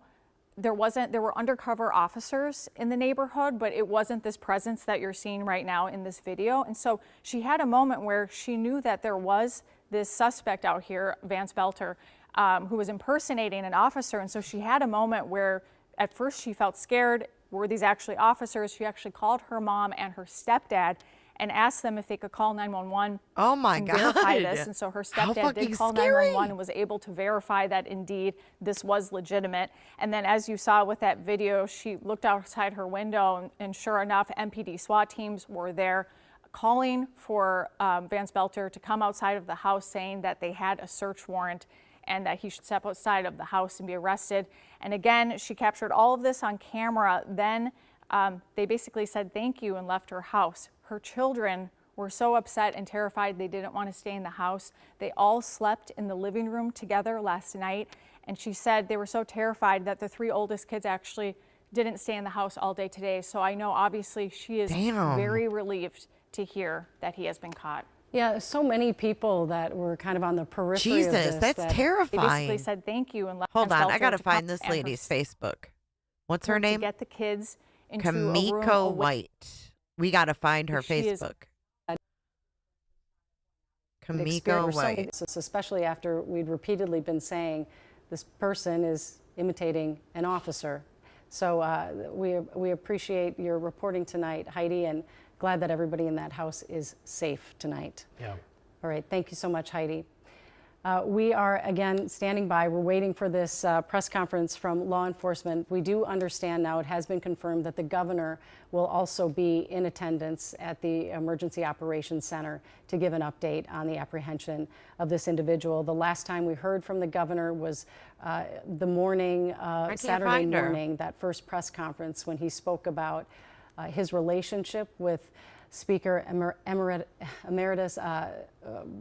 There were undercover officers in the neighborhood, but it wasn't this presence that you're seeing right now in this video. And so she had a moment where she knew that there was this suspect out here, Vance Boelter, who was impersonating an officer. And so she had a moment where at first she felt scared. Were these actually officers? She actually called her mom and her stepdad and asked them if they could call 911 and verify this. And so her stepdad did call 911 and was able to verify that indeed this was legitimate. And then as you saw with that video, she looked outside her window and sure enough, MPD SWAT teams were there calling for Vance Boelter to come outside of the house, saying that they had a search warrant and that he should step outside of the house and be arrested. And again, she captured all of this on camera. Then they basically said thank you and left her house. Her children were so upset and terrified they didn't want to stay in the house. They all slept in the living room together last night. And she said they were so terrified that the 3 oldest kids actually didn't stay in the house all day today. So I know obviously she is very relieved to hear that he has been caught. Yeah, so many people that were kind of on the periphery of this. That's terrifying. They basically said thank you and left. Hold on, I gotta find this lady's Facebook. What's her name? To get the kids into Kamiko White. We gotta find her Facebook. Kamiko White. Especially after we'd repeatedly been saying this person is imitating an officer. So we appreciate your reporting tonight, Heidi, and glad that everybody in that house is safe tonight. Yeah. All right, thank you so much, Heidi. We are, again, standing by. We're waiting for this press conference from law enforcement. We do understand now, it has been confirmed, that the governor will also be in attendance at the Emergency Operations Center to give an update on the apprehension of this individual. The last time we heard from the governor was the morning, Saturday morning, that first press conference when he spoke about his relationship with Speaker Emeritus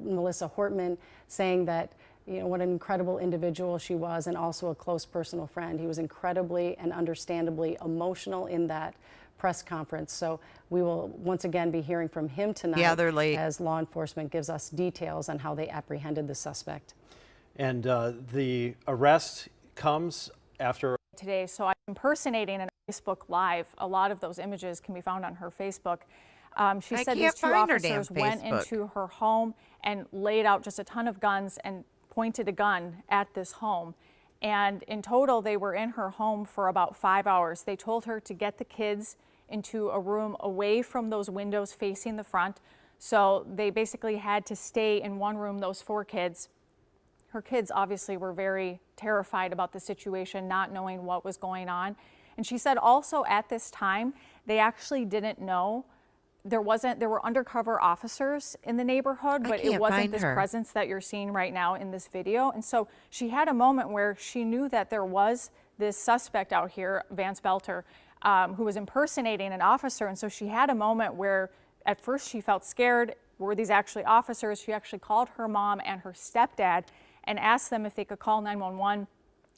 Melissa Hortman, saying that, you know, what an incredible individual she was and also a close personal friend. He was incredibly and understandably emotional in that press conference. So we will once again be hearing from him tonight. Yeah, they're late. As law enforcement gives us details on how they apprehended the suspect. And the arrest comes after today. So I'm impersonating a Facebook Live. A lot of those images can be found on her Facebook. She said these two officers went into her home and laid out just a ton of guns and pointed a gun at this home. And in total, they were in her home for about 5 hours. They told her to get the kids into a room away from those windows facing the front. So they basically had to stay in one room, those 4 kids. Her kids obviously were very terrified about the situation, not knowing what was going on. And she said also at this time, they actually didn't know. There were undercover officers in the neighborhood, but it wasn't this presence that you're seeing right now in this video. And so she had a moment where she knew that there was this suspect out here, Vance Boelter, who was impersonating an officer. And so she had a moment where at first she felt scared. Were these actually officers? She actually called her mom and her stepdad and asked them if they could call 911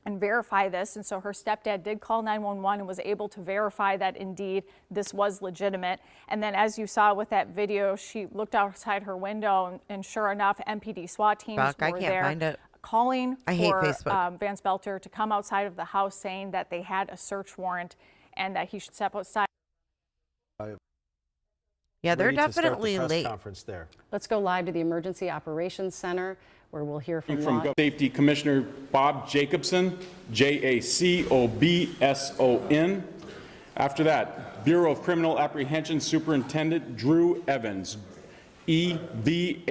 and verify this. And so her stepdad did call 911 and was able to verify that indeed this was legitimate. And then as you saw with that video, she looked outside her window and sure enough, MPD SWAT teams were there calling for Vance Boelter to come outside of the house, saying that they had a search warrant and that he should step outside. Yeah, they're definitely late. Conference there. Let's go live to the Emergency Operations Center, where we'll hear from Safety Commissioner Bob Jacobson, Jacobson. After that, Bureau of Criminal Apprehension Superintendent Drew Evans, EVANS.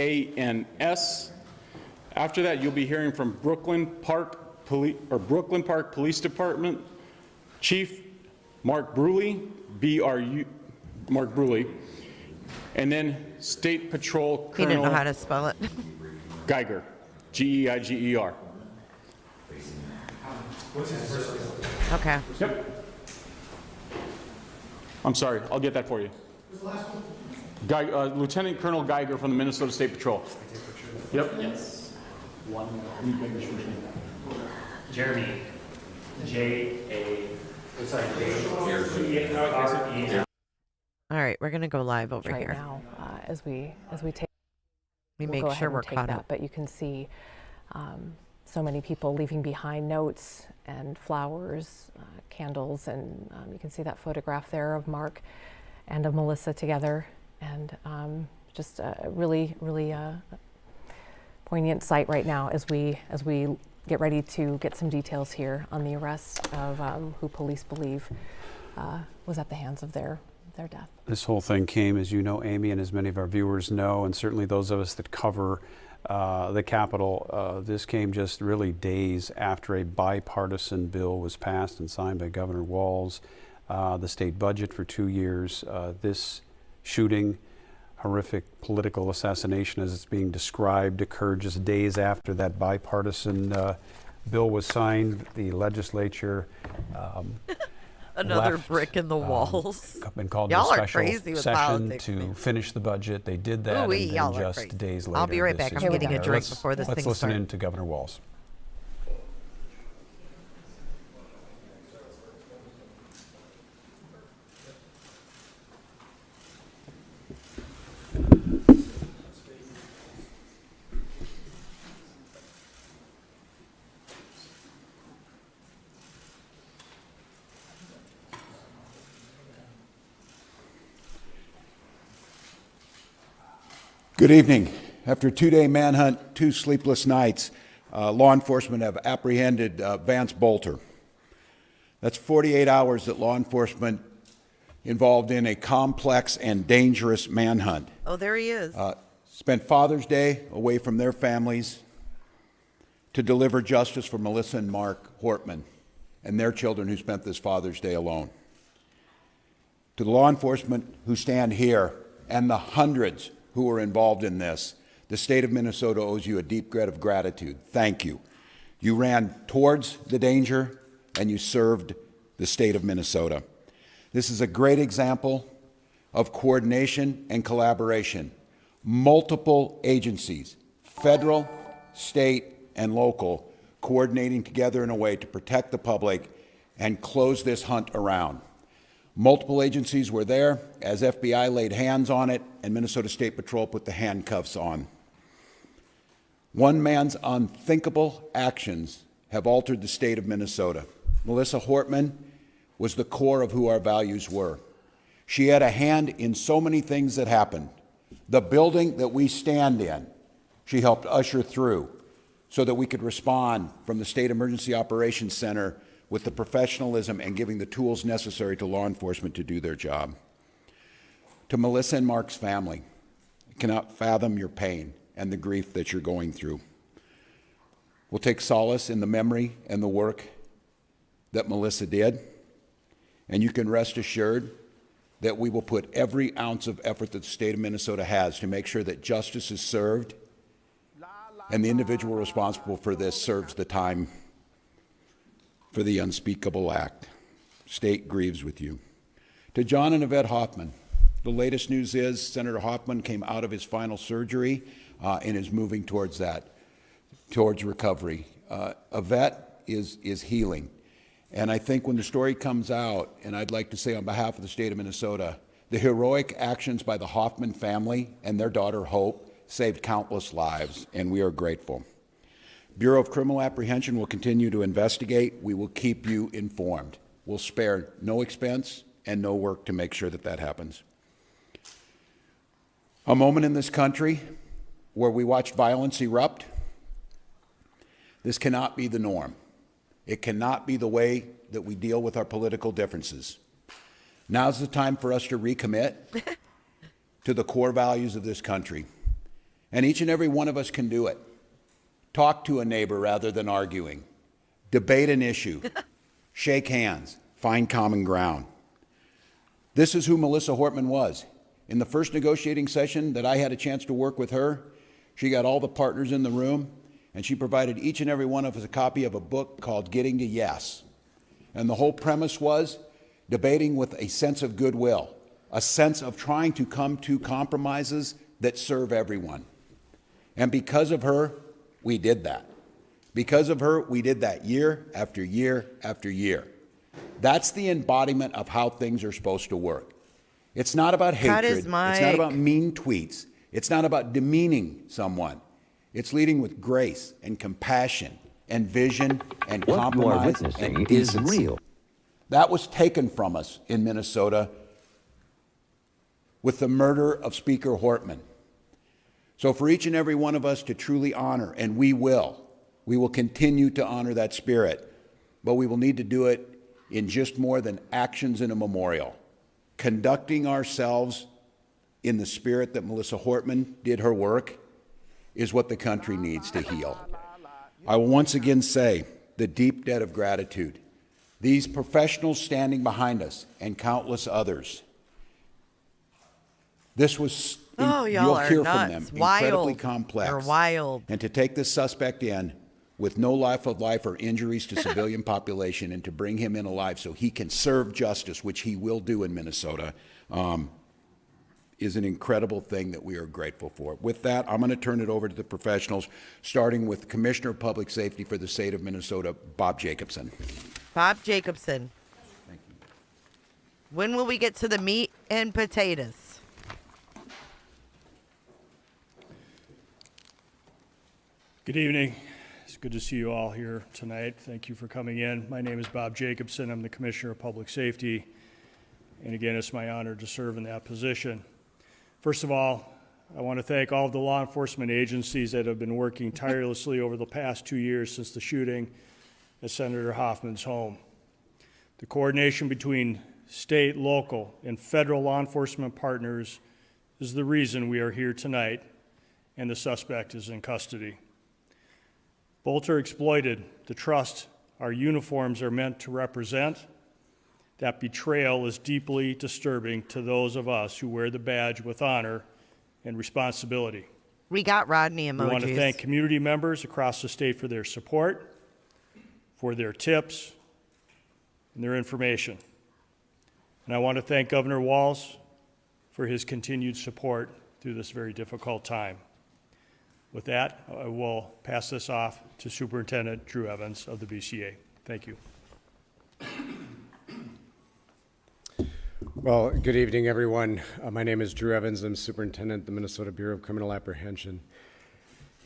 After that, you'll be hearing from Brooklyn Park Police Department Chief Mark Bruley, Mark Bruley, and then State Patrol Colonel. He didn't know how to spell it. Geiger, Geiger. Okay. Yep. I'm sorry, I'll get that for you. Lieutenant Colonel Geiger from the Minnesota State Patrol. Yep. Yes. Jeremy. All right, we're gonna go live over here now as we take. We make sure we're caught up. But you can see so many people leaving behind notes and flowers, candles, and you can see that photograph there of Mark and of Melissa together, and just a really poignant sight right now as we get ready to get some details here on the arrest of who police believe was at the hands of their death. This whole thing came, as you know, Amy, and as many of our viewers know, and certainly those of us that cover the Capitol, this came just really days after a bipartisan bill was passed and signed by Governor Walz, the state budget for 2 years. This shooting, horrific political assassination as it's being described, occurred just days after that bipartisan bill was signed. The legislature another brick in the walls. Been called a special session to finish the budget. They did that, and then just days later. I'll be right back. I'm getting a drink before this thing starts. Let's listen in to Governor Walz. Good evening. After a 2-day manhunt, 2 sleepless nights, law enforcement have apprehended Vance Boelter. That's 48 hours that law enforcement involved in a complex and dangerous manhunt. Oh, there he is. Spent Father's Day away from their families, to deliver justice for Melissa and Mark Hortman and their children who spent this Father's Day alone. To the law enforcement who stand here and the hundreds who are involved in this, the state of Minnesota owes you a deep debt of gratitude. Thank you. You ran towards the danger and you served the state of Minnesota. This is a great example of coordination and collaboration. Multiple agencies, federal, state, and local, coordinating together in a way to protect the public and close this hunt around. Multiple agencies were there as FBI laid hands on it and Minnesota State Patrol put the handcuffs on. One man's unthinkable actions have altered the state of Minnesota. Melissa Hortman was the core of who our values were. She had a hand in so many things that happened. The building that we stand in, she helped usher through so that we could respond from the State Emergency Operations Center with the professionalism and giving the tools necessary to law enforcement to do their job. To Melissa and Mark's family, I cannot fathom your pain and the grief that you're going through. We'll take solace in the memory and the work that Melissa did, and you can rest assured that we will put every ounce of effort that the state of Minnesota has to make sure that justice is served and the individual responsible for this serves the time for the unspeakable act. State grieves with you. To John and Yvette Hoffman, the latest news is Senator Hoffman came out of his final surgery and is moving towards recovery. Yvette is healing. And I think when the story comes out, and I'd like to say on behalf of the state of Minnesota, the heroic actions by the Hoffman family and their daughter Hope saved countless lives, and we are grateful. Bureau of Criminal Apprehension will continue to investigate. We will keep you informed. We'll spare no expense and no work to make sure that that happens. A moment in this country where we watched violence erupt. This cannot be the norm. It cannot be the way that we deal with our political differences. Now's the time for us to recommit to the core values of this country. And each and every one of us can do it. Talk to a neighbor rather than arguing. Debate an issue. Shake hands. Find common ground. This is who Melissa Hortman was. In the first negotiating session that I had a chance to work with her, she got all the partners in the room, and she provided each and every one of us a copy of a book called Getting to Yes. And the whole premise was debating with a sense of goodwill, a sense of trying to come to compromises that serve everyone. And because of her, we did that. Because of her, we did that year after year after year. That's the embodiment of how things are supposed to work. It's not about hatred. It's not about mean tweets. It's not about demeaning someone. It's leading with grace and compassion and vision and compromise and decency. Real. That was taken from us in Minnesota with the murder of Speaker Hortman. So for each and every one of us to truly honor, and we will continue to honor that spirit, but we will need to do it in just more than actions in a memorial. Conducting ourselves in the spirit that Melissa Hortman did her work is what the country needs to heal. I will once again say the deep debt of gratitude. These professionals standing behind us and countless others. This was, you'll hear from them, incredibly complex. They're wild. And to take this suspect in with no life of life or injuries to civilian population and to bring him in alive so he can serve justice, which he will do in Minnesota, is an incredible thing that we are grateful for. With that, I'm going to turn it over to the professionals, starting with Commissioner of Public Safety for the state of Minnesota, Bob Jacobson. Bob Jacobson. Thank you. When will we get to the meat and potatoes? Good evening. It's good to see you all here tonight. Thank you for coming in. My name is Bob Jacobson. I'm the Commissioner of Public Safety. And again, it's my honor to serve in that position. First of all, I want to thank all of the law enforcement agencies that have been working tirelessly over the past 2 years since the shooting at Senator Hoffman's home. The coordination between state, local, and federal law enforcement partners is the reason we are here tonight and the suspect is in custody. Boelter exploited the trust our uniforms are meant to represent. That betrayal is deeply disturbing to those of us who wear the badge with honor and responsibility. We got Rodney emojis. We want to thank community members across the state for their support, for their tips, and their information. And I want to thank Governor Walz for his continued support through this very difficult time. With that, I will pass this off to Superintendent Drew Evans of the BCA. Thank you. Well, good evening, everyone. My name is Drew Evans. I'm Superintendent of the Minnesota Bureau of Criminal Apprehension.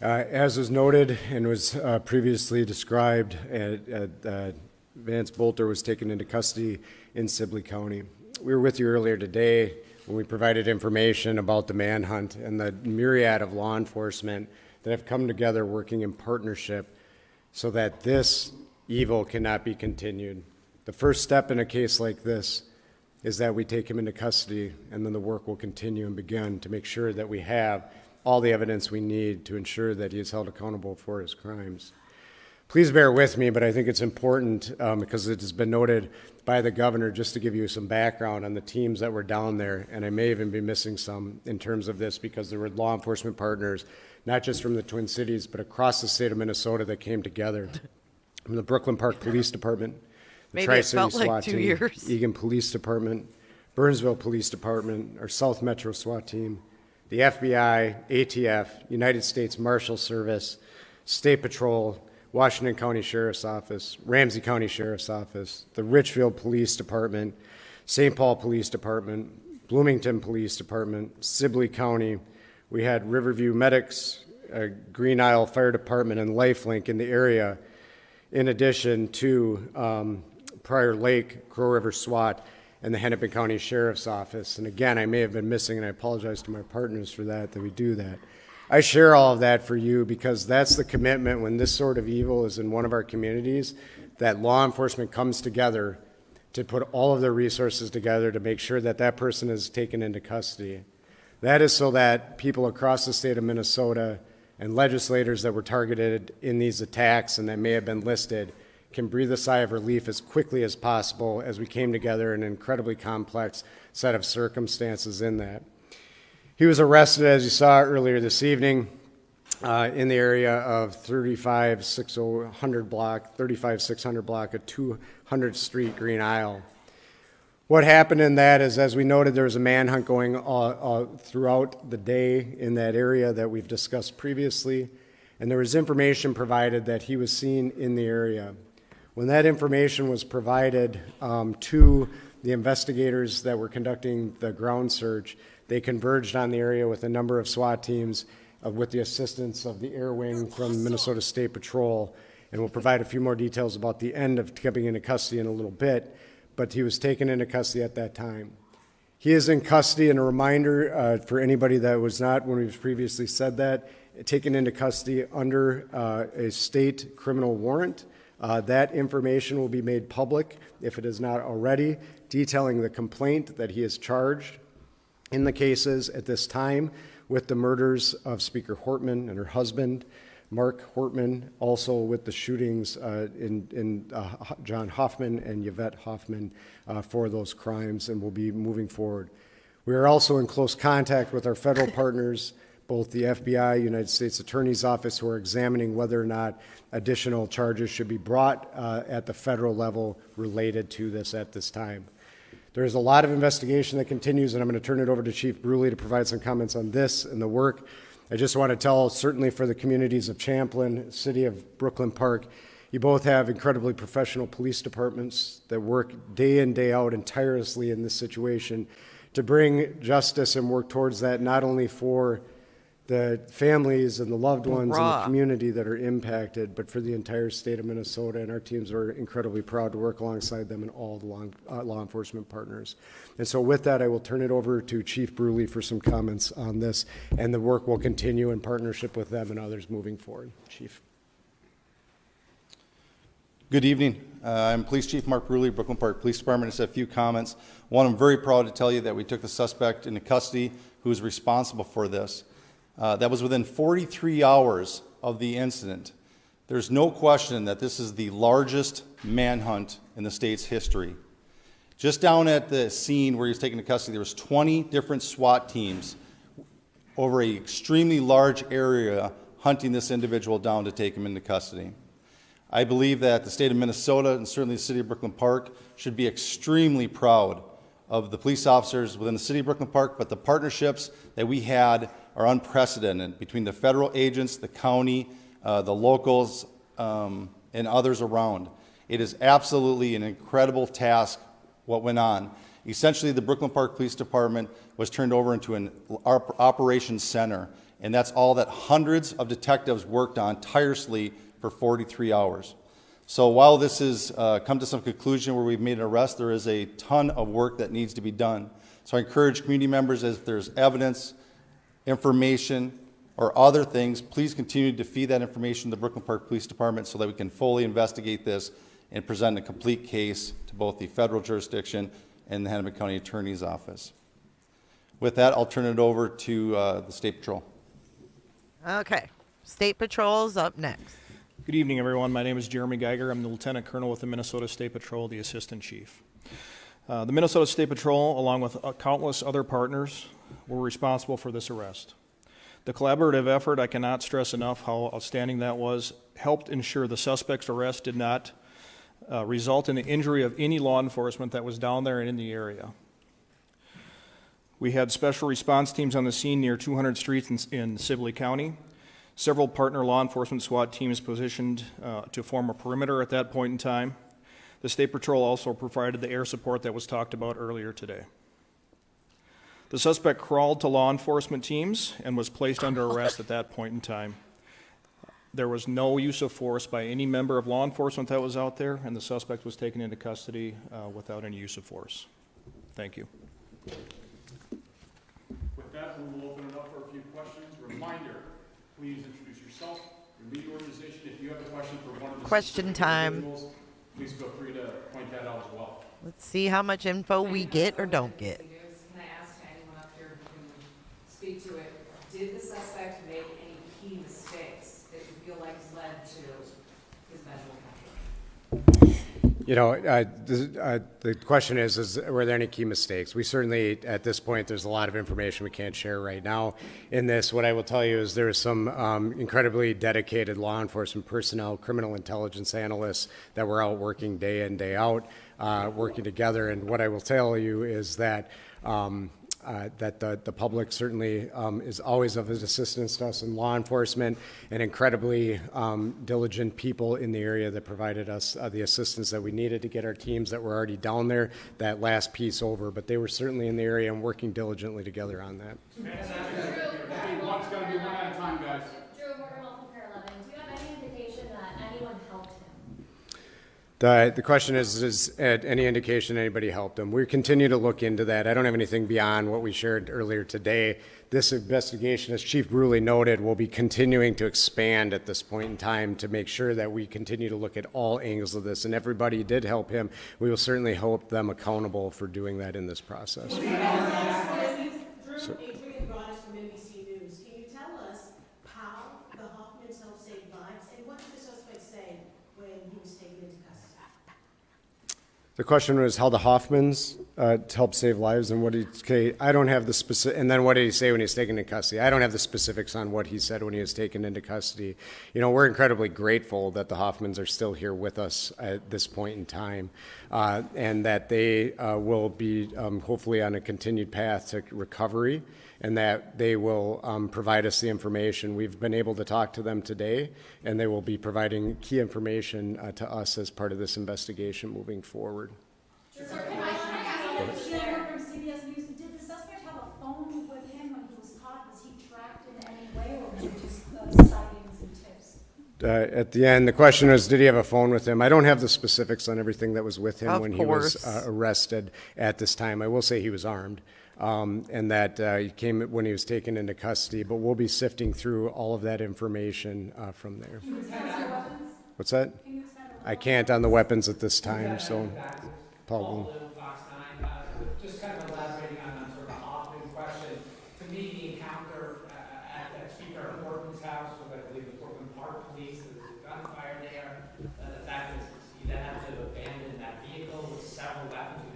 As was noted and was previously described, Vance Boelter was taken into custody in Sibley County. We were with you earlier today when we provided information about the manhunt and the myriad of law enforcement that have come together working in partnership so that this evil cannot be continued. The first step in a case like this is that we take him into custody, and then the work will continue and begin to make sure that we have all the evidence we need to ensure that he is held accountable for his crimes. Please bear with me, but I think it's important because it has been noted by the governor, just to give you some background on the teams that were down there, and I may even be missing some in terms of this because there were law enforcement partners, not just from the Twin Cities, but across the state of Minnesota that came together. From the Brooklyn Park Police Department, the Tri-City SWAT team, Eagan Police Department, Burnsville Police Department, our South Metro SWAT team, the FBI, ATF, United States Marshal Service, State Patrol, Washington County Sheriff's Office, Ramsey County Sheriff's Office, the Richfield Police Department, St. Paul Police Department, Bloomington Police Department, Sibley County. We had Riverview Medics, Green Isle Fire Department, and Lifelink in the area, in addition to Prior Lake, Crow River SWAT, and the Hennepin County Sheriff's Office. And again, I may have been missing, and I apologize to my partners for that we do that. I share all of that for you because that's the commitment when this sort of evil is in one of our communities, that law enforcement comes together to put all of their resources together to make sure that that person is taken into custody. That is so that people across the state of Minnesota and legislators that were targeted in these attacks and that may have been listed can breathe a sigh of relief as quickly as possible as we came together in an incredibly complex set of circumstances in that. He was arrested, as you saw earlier this evening, in the area of 35600 block of 200th Street, Green Isle. What happened in that is, as we noted, there was a manhunt going throughout the day in that area that we've discussed previously, and there was information provided that he was seen in the area. When that information was provided to the investigators that were conducting the ground search, they converged on the area with a number of SWAT teams with the assistance of the Air Wing from Minnesota State Patrol, and we'll provide a few more details about the end of coming into custody in a little bit, but he was taken into custody at that time. He is in custody, and a reminder for anybody that was not, when we've previously said that, taken into custody under a state criminal warrant. That information will be made public, if it is not already, detailing the complaint that he is charged in the cases at this time with the murders of Speaker Hortman and her husband, Mark Hortman, also with the shootings in John Hoffman and Yvette Hoffman for those crimes, and will be moving forward. We are also in close contact with our federal partners, both the FBI, United States Attorney's Office, who are examining whether or not additional charges should be brought at the federal level related to this at this time. There is a lot of investigation that continues, and I'm going to turn it over to Chief Bruley to provide some comments on this and the work. I just want to tell, certainly for the communities of Champlin, city of Brooklyn Park, you both have incredibly professional police departments that work day in, day out and tirelessly in this situation to bring justice and work towards that, not only for the families and the loved ones in the community that are impacted, but for the entire state of Minnesota. And our teams are incredibly proud to work alongside them and all the law enforcement partners. And so with that, I will turn it over to Chief Bruley for some comments on this, and the work will continue in partnership with them and others moving forward. Chief. Good evening. I'm Police Chief Mark Bruley, Brooklyn Park Police Department. Just a few comments. One, I'm very proud to tell you that we took the suspect into custody who is responsible for this. That was within 43 hours of the incident. There's no question that this is the largest manhunt in the state's history. Just down at the scene where he was taken into custody, there was 20 different SWAT teams over an extremely large area hunting this individual down to take him into custody. I believe that the state of Minnesota and certainly the city of Brooklyn Park should be extremely proud of the police officers within the city of Brooklyn Park, but the partnerships that we had are unprecedented between the federal agents, the county, the locals, and others around. It is absolutely an incredible task what went on. Essentially, the Brooklyn Park Police Department was turned over into an operations center, and that's all that hundreds of detectives worked on tirelessly for 43 hours. So while this has come to some conclusion where we've made an arrest, there is a ton of work that needs to be done. So I encourage community members, if there's evidence, information, or other things, please continue to feed that information to the Brooklyn Park Police Department so that we can fully investigate this and present a complete case to both the federal jurisdiction and the Hennepin County Attorney's Office. With that, I'll turn it over to the State Patrol. Okay, State Patrol's up next. Good evening, everyone. My name is Jeremy Geiger. I'm the Lieutenant Colonel with the Minnesota State Patrol, the Assistant Chief. The Minnesota State Patrol, along with countless other partners, were responsible for this arrest. The collaborative effort, I cannot stress enough how outstanding that was, helped ensure the suspect's arrest did not result in the injury of any law enforcement that was down there and in the area. We had special response teams on the scene near 200 streets in Sibley County. Several partner law enforcement SWAT teams positioned to form a perimeter at that point in time. The State Patrol also provided the air support that was talked about earlier today. The suspect crawled to law enforcement teams and was placed under arrest at that point in time. There was no use of force by any member of law enforcement that was out there, and the suspect was taken into custody without any use of force. Thank you. With that, we will open it up for a few questions. Reminder, please introduce yourself, your lead organization. If you have a question for one of the question time, please feel free to point that out as well. Let's see how much info we get or don't get. Can I ask anyone up here who can speak to it, did the suspect make any key mistakes that you feel like has led to his eventual capture? You know, the question is were there any key mistakes? We certainly, at this point, there's a lot of information we can't share right now. In this, what I will tell you is there are some incredibly dedicated law enforcement personnel, criminal intelligence analysts that were out working day in, day out, working together. And what I will tell you is that that the public certainly is always of assistance to us in law enforcement, and incredibly diligent people in the area that provided us the assistance that we needed to get our teams that were already down there that last piece over. But they were certainly in the area and working diligently together on that. One's going to be one at a time, guys. Drew, Border Health Repair 11. Do you have any indication that anyone helped him? The question is any indication anybody helped him? We continue to look into that. I don't have anything beyond what we shared earlier today. This investigation, as Chief Bruley noted, will be continuing to expand at this point in time to make sure that we continue to look at all angles of this. And everybody did help him. We will certainly hold them accountable for doing that in this process. Drew, Adrian Broadus from NBC News. Can you tell us how the Hoffmans helped save lives, and what did the suspect say when he was taken into custody? The question was how the Hoffmans helped save lives, and what he say. I don't have the specific. And then what did he say when he was taken into custody? I don't have the specifics on what he said when he was taken into custody. You know, we're incredibly grateful that the Hoffmans are still here with us at this point in time, and that they will be hopefully on a continued path to recovery, and that they will provide us the information. We've been able to talk to them today, and they will be providing key information to us as part of this investigation moving forward. Sir, can I ask you from CBS News, did the suspect have a phone with him when he was caught? Was he tracked in any way, or was it just sightings and tips? At the end, the question was, did he have a phone with him? I don't have the specifics on everything that was with him when he was arrested at this time. I will say he was armed. And that he came when he was taken into custody, but we'll be sifting through all of that information from there. What's that? I can't on the weapons at this time, so Paul. Just kind of elaborating on sort of the Hoffman question. To me, the encounter at Speaker Horton's house with, I believe, the Brooklyn Park Police, the gunfire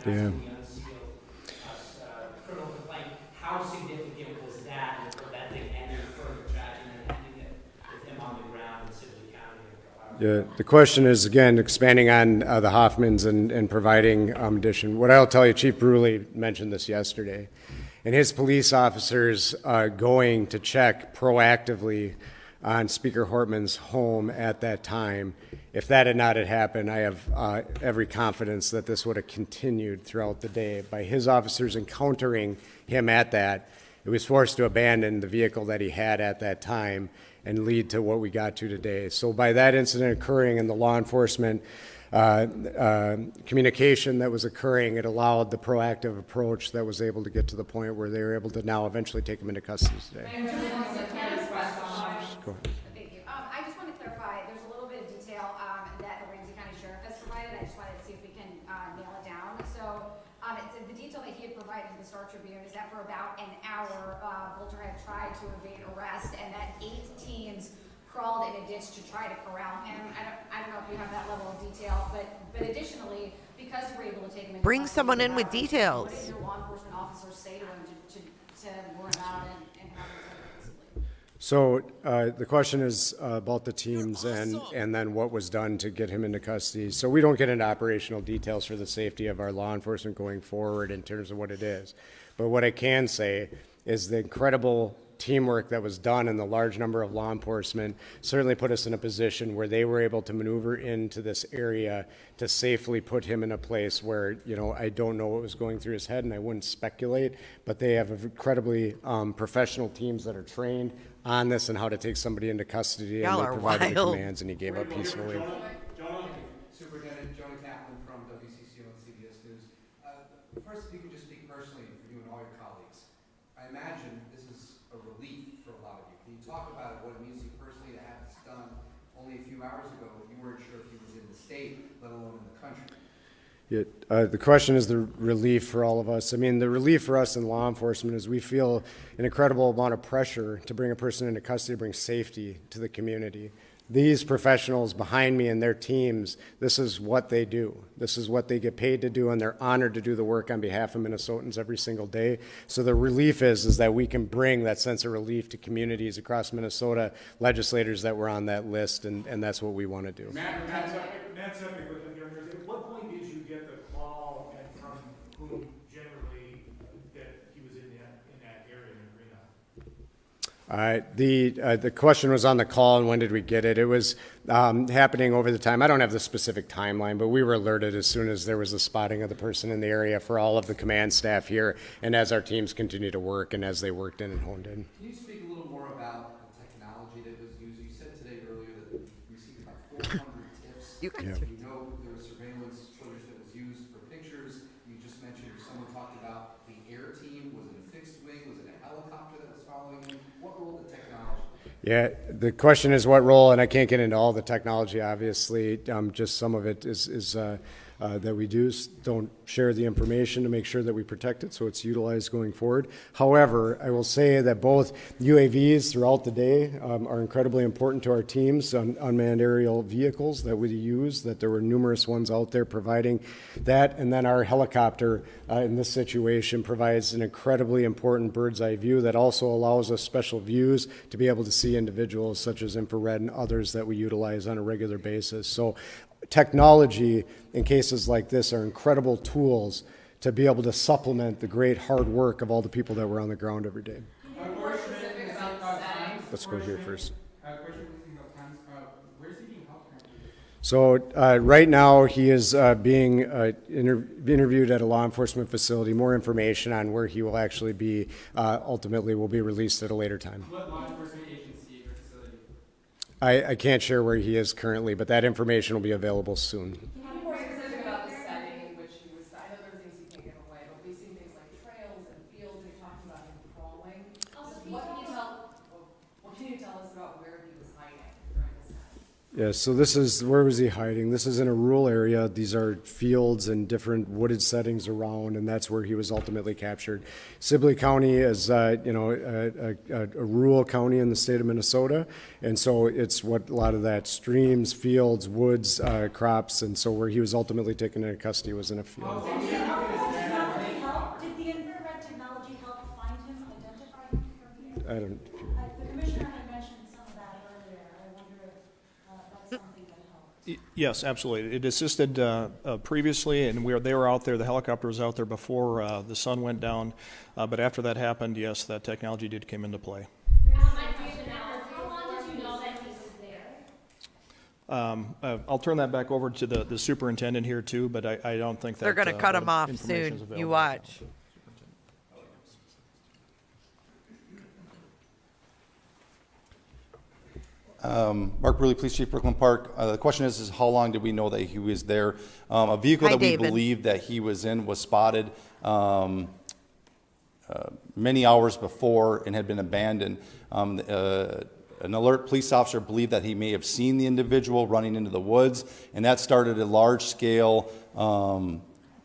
Yeah. The unsealed criminal complaint. How significant was that in preventing any further tragedy than ending it with him on the ground in Sibley County? Yeah, the question is, again, expanding on the Hoffmans and providing addition. What I'll tell you, Chief Bruley mentioned this yesterday, and his police officers going to check proactively on Speaker Hortman's home at that time. If that had not happened, I have every confidence that this would have continued throughout the day. By his officers encountering him at that, it was forced to abandon the vehicle that he had at that time and lead to what we got to today. So by that incident occurring and the law enforcement communication that was occurring, it allowed the proactive approach that was able to get to the point where they were able to now eventually take him into custody today. Go ahead. Thank you. I just want to clarify, there's a little bit of detail that the Ramsey County Sheriff has provided. I just wanted to see if we can nail it down. So it's the detail that he had provided to the Star Tribune is that for about an hour, Boelter had tried to evade arrest and that 8 teams crawled in a ditch to try to corral him. I don't know if you have that level of detail, but additionally, because we're able to take him into Bring someone in with details. What did your law enforcement officers say to him to warn him out and have him basically? So the question is about the teams and then what was done to get him into custody. So we don't get into operational details for the safety of our law enforcement going forward in terms of what it is. But what I can say is the incredible teamwork that was done and the large number of law enforcement certainly put us in a position where they were able to maneuver into this area to safely put him in a place where, you know, I don't know what was going through his head and I wouldn't speculate, but they have incredibly professional teams that are trained on this and how to take somebody into custody, and they provided the commands and he gave up peacefully. Superintendent Jonah Kaplan from WCCO and CBS News. First, if you can just speak personally for you and all your colleagues. I imagine this is a relief for a lot of you. Can you talk about what it means to you personally to have this done? Only a few hours ago, you weren't sure if he was in the state, let alone in the country. Yeah, the question is the relief for all of us. I mean, the relief for us in law enforcement is we feel an incredible amount of pressure to bring a person into custody, to bring safety to the community. These professionals behind me and their teams, this is what they do. This is what they get paid to do, and they're honored to do the work on behalf of Minnesotans every single day. So the relief is that we can bring that sense of relief to communities across Minnesota, legislators that were on that list, and that's what we want to do. Matt Sepik with the New York. At what point did you get the call and from whom generally that he was in that area in Greenup? The question was on the call and when did we get it. It was happening over the time. I don't have the specific timeline, but we were alerted as soon as there was a spotting of the person in the area for all of the command staff here and as our teams continue to work and as they worked in and honed in. Can you speak a little more about the technology that was used? You said today earlier that you received about 400 tips. You know there was surveillance footage that was used for pictures. You just mentioned someone talked about the air team. Was it a fixed wing? Was it a helicopter that was following him? What role did technology? Yeah, the question is what role, and I can't get into all the technology, obviously. Just some of it is that we don't share the information to make sure that we protect it, so it's utilized going forward. However, I will say that both UAVs throughout the day are incredibly important to our teams, unmanned aerial vehicles that we use, that there were numerous ones out there providing that, and then our helicopter in this situation provides an incredibly important bird's eye view that also allows us special views to be able to see individuals such as infrared and others that we utilize on a regular basis. So technology in cases like this are incredible tools to be able to supplement the great hard work of all the people that were on the ground every day. Let's go here first. So right now he is being interviewed at a law enforcement facility. More information on where he will actually be ultimately will be released at a later time. What law enforcement agency or facility? I can't share where he is currently, but that information will be available soon. Can you be more specific about the setting in which he was? I know there are things you can't give away, but we've seen things like trails and fields. You're talking about him crawling. What can you tell us about where he was hiding during this time? Yeah, so this is, where was he hiding? This is in a rural area. These are fields and different wooded settings around, and that's where he was ultimately captured. Sibley County is, a rural county in the state of Minnesota, and so it's what a lot of that streams, fields, woods, crops, and so where he was ultimately taken into custody was in a field. Did the infrared technology help find him, identify him from here? I don't. The commissioner had mentioned some of that earlier. I wonder if that's something that helped. Yes, absolutely. It assisted previously, and they were out there. The helicopter was out there before the sun went down. But after that happened, yes, that technology did come into play. How long did you know that he was there? I'll turn that back over to the superintendent here too, but I don't think that They're going to cut him off information's soon. available. You watch. Mark Bruley, Police Chief, Brooklyn Park. The question is how long did we know that he was there? A vehicle that we believed that he was in was spotted many hours before and had been abandoned. An alert police officer believed that he may have seen the individual running into the woods, and that started a large-scale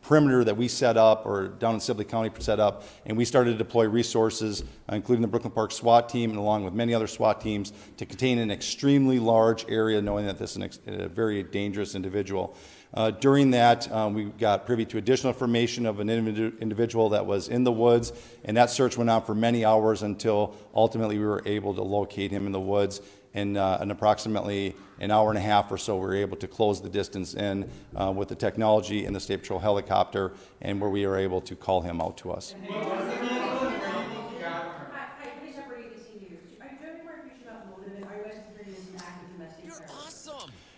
perimeter that we set up, or down in Sibley County set up, and we started to deploy resources, including the Brooklyn Park SWAT team, and along with many other SWAT teams, to contain an extremely large area, knowing that this is a very dangerous individual. During that, we got privy to additional information of an individual that was in the woods, and that search went on for many hours until ultimately we were able to locate him in the woods. In approximately an hour and a half or so, we were able to close the distance in with the technology and the State Patrol helicopter, and where we were able to call him out to us.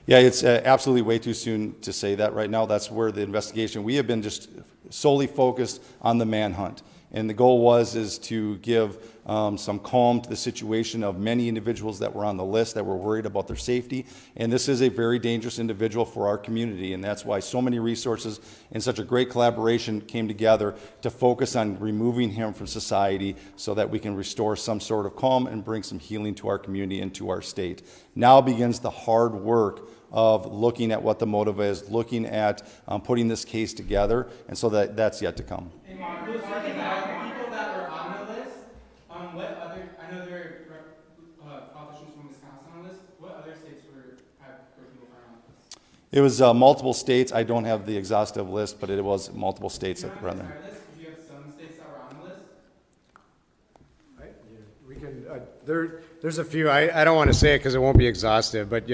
Yeah, it's absolutely way too soon to say that right now. That's where the investigation, we have been just solely focused on the manhunt. And the goal is to give some calm to the situation of many individuals that were on the list that were worried about their safety. And this is a very dangerous individual for our community, and that's why so many resources and such a great collaboration came together to focus on removing him from society so that we can restore some sort of calm and bring some healing to our community and to our state. Now begins the hard work of looking at what the motive is, looking at putting this case together, and so that's yet to come. People that were on the list, what other, I know there are politicians from Wisconsin on the list, what other states were people on the list? It was multiple states. I don't have the exhaustive list, but it was multiple states that were on there. Do you have some states that were on the list? We can, there's a few, I don't want to say it because it won't be exhaustive, but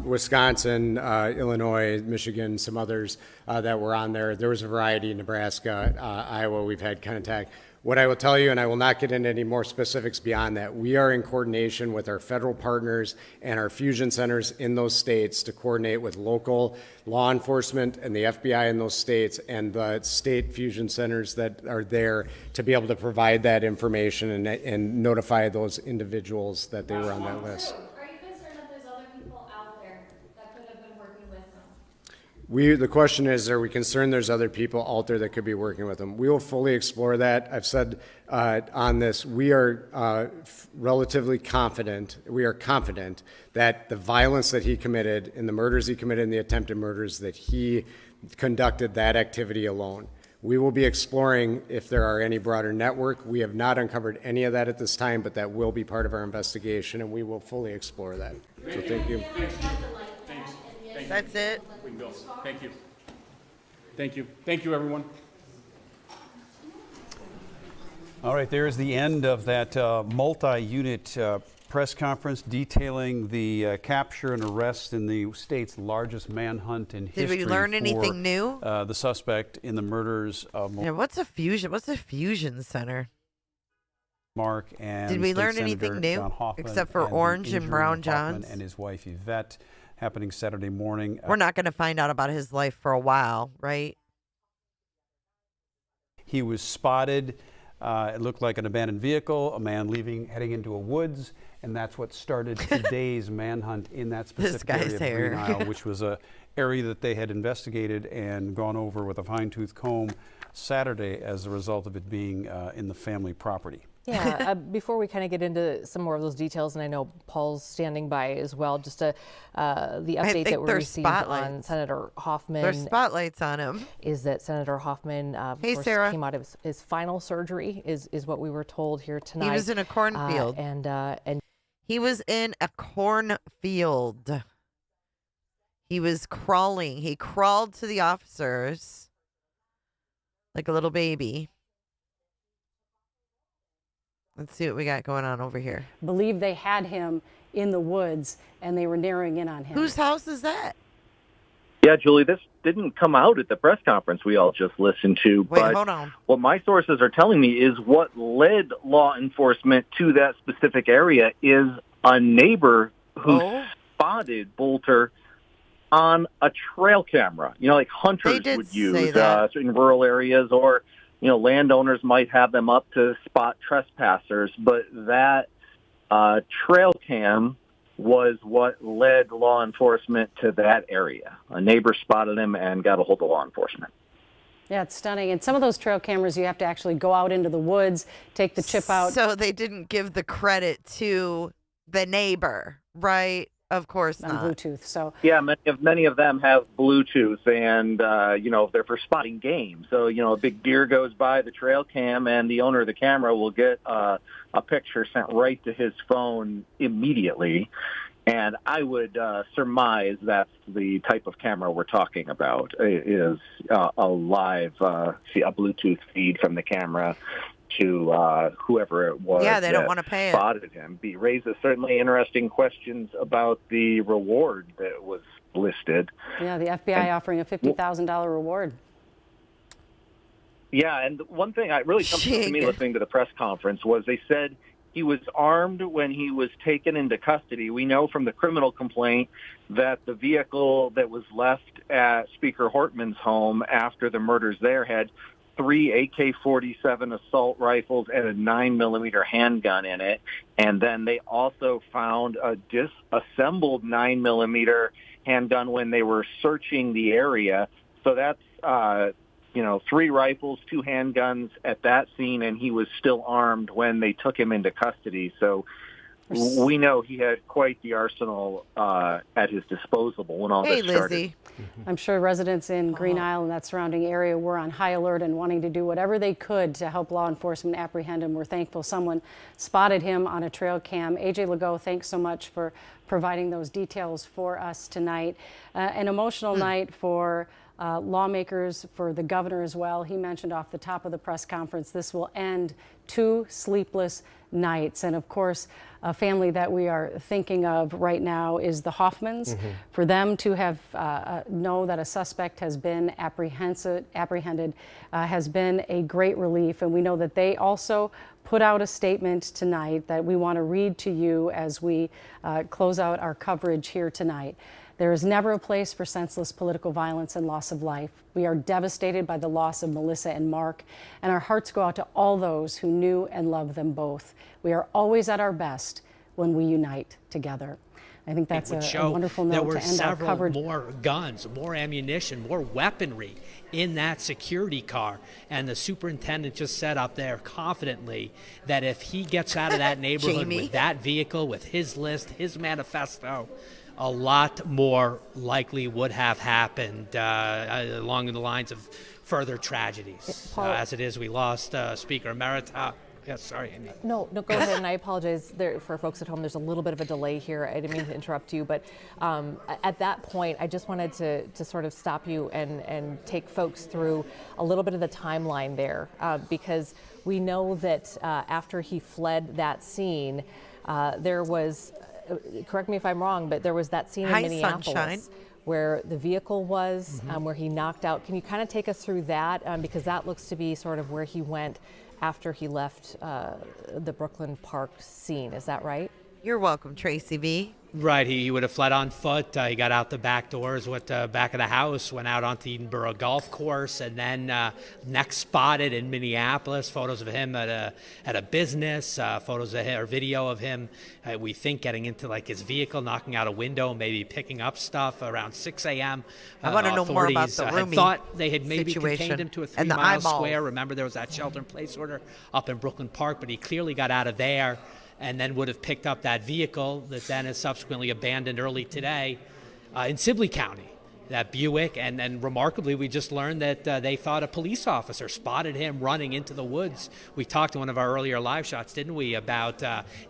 Wisconsin, Illinois, Michigan, some others that were on there. There was a variety, Nebraska, Iowa, we've had contact. What I will tell you, and I will not get into any more specifics beyond that, we are in coordination with our federal partners and our fusion centers in those states to coordinate with local law enforcement and the FBI in those states and the state fusion centers that are there to be able to provide that information and notify those individuals that they were on that list. Are you concerned that there's other people out there that could have been working with them? The question is, are we concerned there's other people out there that could be working with them? We will fully explore that. I've said on this, we are relatively confident, we are confident that the violence that he committed and the murders he committed and the attempted murders, that he conducted that activity alone. We will be exploring if there are any broader network. We have not uncovered any of that at this time, but that will be part of our investigation, and we will fully explore that. So thank you. That's it. We can go. Thank you. Thank you. Thank you, everyone. All right, there's the end of that multi-unit press conference detailing the capture and arrest in the state's largest manhunt in history. Did we learn anything new? The suspect in the murders of what's a fusion? What's a fusion center? Mark and did we State learn Senator anything new John Hoffman except for and Orange and Brown Johns and his wife Yvette, happening Saturday morning. We're not going to find out about his life for a while, right? He was spotted. It looked like an abandoned vehicle, a man heading into a woods, and that's what started today's manhunt in that specific area of Green Isle, which was area that they had investigated and gone over with a fine-tooth comb Saturday as a result of it being in the family property. Yeah, before we kind of get into some more of those details, and I know Paul's standing by as well, just the update that we received on Senator Hoffman. There's spotlights on him. Is that Senator Hoffman hey, of course, Sarah. came out of his final surgery, is what we were told here tonight. He was in a cornfield. And he was in a cornfield. He was crawling. He crawled to the officers like a little baby. Let's see what we got going on over here. Believe they had him in the woods and they were narrowing in on him. Whose house is that? Yeah, Julie, this didn't come out at the press conference we all just listened to. Wait, but hold on. What my sources are telling me is what led law enforcement to that specific area is a neighbor who spotted Boelter on a trail camera. You know, like hunters would use in rural areas, or landowners might have them up to spot trespassers. But that trail cam was what led law enforcement to that area. A neighbor spotted him and got a hold of law enforcement. Yeah, it's stunning. And some of those trail cameras, you have to actually go out into the woods, take the chip out. So they didn't give the credit to the neighbor, right? Of course not. Bluetooth. So yeah, many of them have Bluetooth, and they're for spotting game. So a big deer goes by the trail cam, and the owner of the camera will get a picture sent right to his phone immediately. And I would surmise that's the type of camera we're talking about. It is a live, a Bluetooth feed from the camera to whoever it was. Yeah, they don't want to pay it. Spotted him. It raises certainly interesting questions about the reward that was listed. Yeah, the FBI offering a $50,000 reward. Yeah, and one thing that really jumped out to me listening to the press conference was they said he was armed when he was taken into custody. We know from the criminal complaint that the vehicle that was left at Speaker Hortman's home after the murders there had 3 AK-47 assault rifles and a 9mm handgun in it. And then they also found a disassembled 9mm handgun when they were searching the area. So that's, 3 rifles, 2 handguns at that scene, and he was still armed when they took him into custody. So we know he had quite the arsenal at his disposal when all this started. Lizzie. I'm sure residents in Green Isle and that surrounding area were on high alert and wanting to do whatever they could to help law enforcement apprehend him. We're thankful someone spotted him on a trail cam. AJ Legault, thanks so much for providing those details for us tonight. An emotional night for lawmakers, for the governor as well. He mentioned off the top of the press conference this will end 2 sleepless nights. And of course, a family that we are thinking of right now is the Hoffmans. For them to have know that a suspect has been apprehended has been a great relief. And we know that they also put out a statement tonight that we want to read to you as we close out our coverage here tonight. There is never a place for senseless political violence and loss of life. We are devastated by the loss of Melissa and Mark, and our hearts go out to all those who knew and loved them both. We are always at our best when we unite together. I think that's a wonderful note to end our coverage. There were several more guns, more ammunition, more weaponry in that security car. And the superintendent just said up there confidently that if he gets out of that neighborhood with that vehicle, with his list, his manifesto, a lot more likely would have happened along the lines of further tragedies. As it is, we lost Speaker Emerita. Yes, sorry, Amy. No, go ahead, and I apologize for folks at home. There's a little bit of a delay here. I didn't mean to interrupt you, but at that point, I just wanted to sort of stop you and take folks through a little bit of the timeline there, because we know that after he fled that scene, there was, correct me if I'm wrong, but there was that scene in Minneapolis where the vehicle was, where he knocked out. Can you kind of take us through that? Because that looks to be sort of where he went after he left the Brooklyn Park scene. Is that right? You're welcome, Tracy V. Right, he would have fled on foot. He got out the back doors, went to the back of the house, went out onto Edenborough Golf Course, and then next spotted in Minneapolis. Photos of him at a business, photos of him, or video of him. We think getting into like his vehicle, knocking out a window, maybe picking up stuff around 6 a.m. I want to know more about the roomie thought they had maybe situation contained him to a and the 3-mile eyeballs. square. Remember, there was that shelter-in-place order up in Brooklyn Park, but he clearly got out of there and then would have picked up that vehicle that then is subsequently abandoned early today in Sibley County, that Buick. And then remarkably, we just learned that they thought a police officer spotted him running into the woods. We talked to one of our earlier live shots, didn't we, about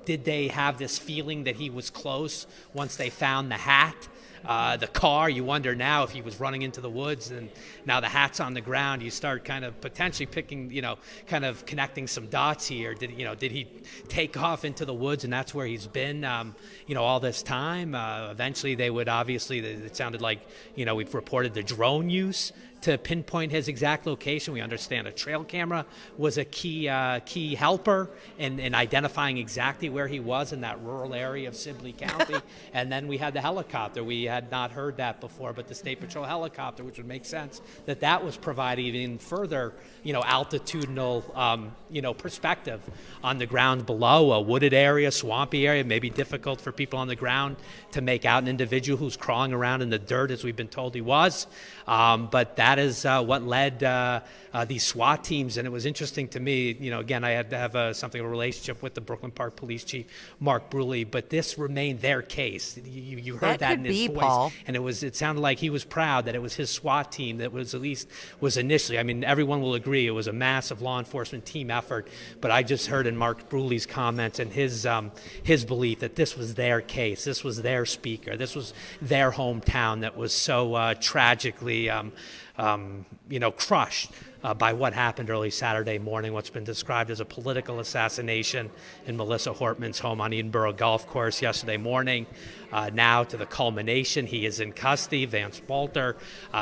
did they have this feeling that he was close once they found the hat? The car, you wonder now if he was running into the woods and now the hat's on the ground, you start kind of potentially picking, kind of connecting some dots here. Did he take off into the woods and that's where he's been, all this time? Eventually they would it sounded like, we've reported the drone use to pinpoint his exact location. We understand a trail camera was a key helper in identifying exactly where he was in that rural area of Sibley County. And then we had the helicopter. We had not heard that before, but the State Patrol helicopter, which would make sense that was providing even further, altitudinal, perspective on the ground below, a wooded area, swampy area, maybe difficult for people on the ground to make out an individual who's crawling around in the dirt, as we've been told he was. But that is what led these SWAT teams. And it was interesting to me, again, I had to have something of a relationship with the Brooklyn Park Police Chief, Mark Bruley, but this remained their case. You heard that in his voice. Paul. And it sounded like he was proud that it was his SWAT team that was initially, everyone will agree it was a massive law enforcement team effort, but I just heard in Mark Bruley's comments and his belief that this was their case, this was their speaker, this was their hometown that was so tragically crushed by what happened early Saturday morning, what's been described as a political assassination in Melissa Hortman's home on Edenborough Golf Course yesterday morning. Now to the culmination, he is in custody, Vance Boelter.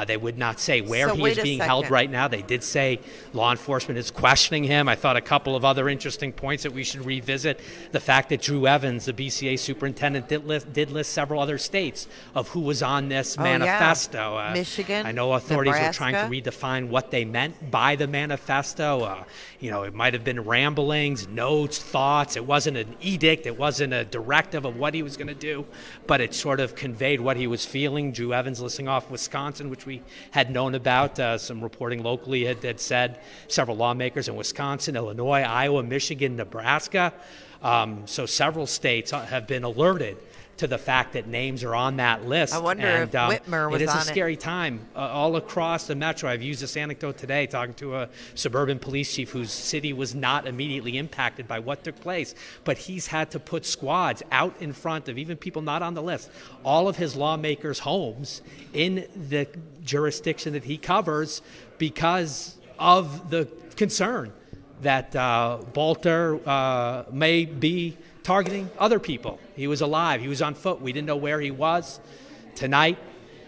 They would not say where he is being held right now. They did say law enforcement is questioning him. I thought a couple of other interesting points that we should revisit. The fact that Drew Evans, the BCA superintendent, did list several other states of who was on this manifesto. Yeah. Michigan, I know authorities Nebraska. were trying to redefine what they meant by the manifesto. It might have been ramblings, notes, thoughts. It wasn't an edict. It wasn't a directive of what he was going to do, but it sort of conveyed what he was feeling. Drew Evans listing off Wisconsin, which we had known about. Some reporting locally had said several lawmakers in Wisconsin, Illinois, Iowa, Michigan, Nebraska. So several states have been alerted to the fact that names are on that list. I wonder if Whitmer was on it. It is a scary time all across the metro. I've used this anecdote today talking to a suburban police chief whose city was not immediately impacted by what took place, but he's had to put squads out in front of even people not on the list, all of his lawmakers' homes in the jurisdiction that he covers because of the concern that Boelter may be targeting other people. He was alive. He was on foot. We didn't know where he was. Tonight,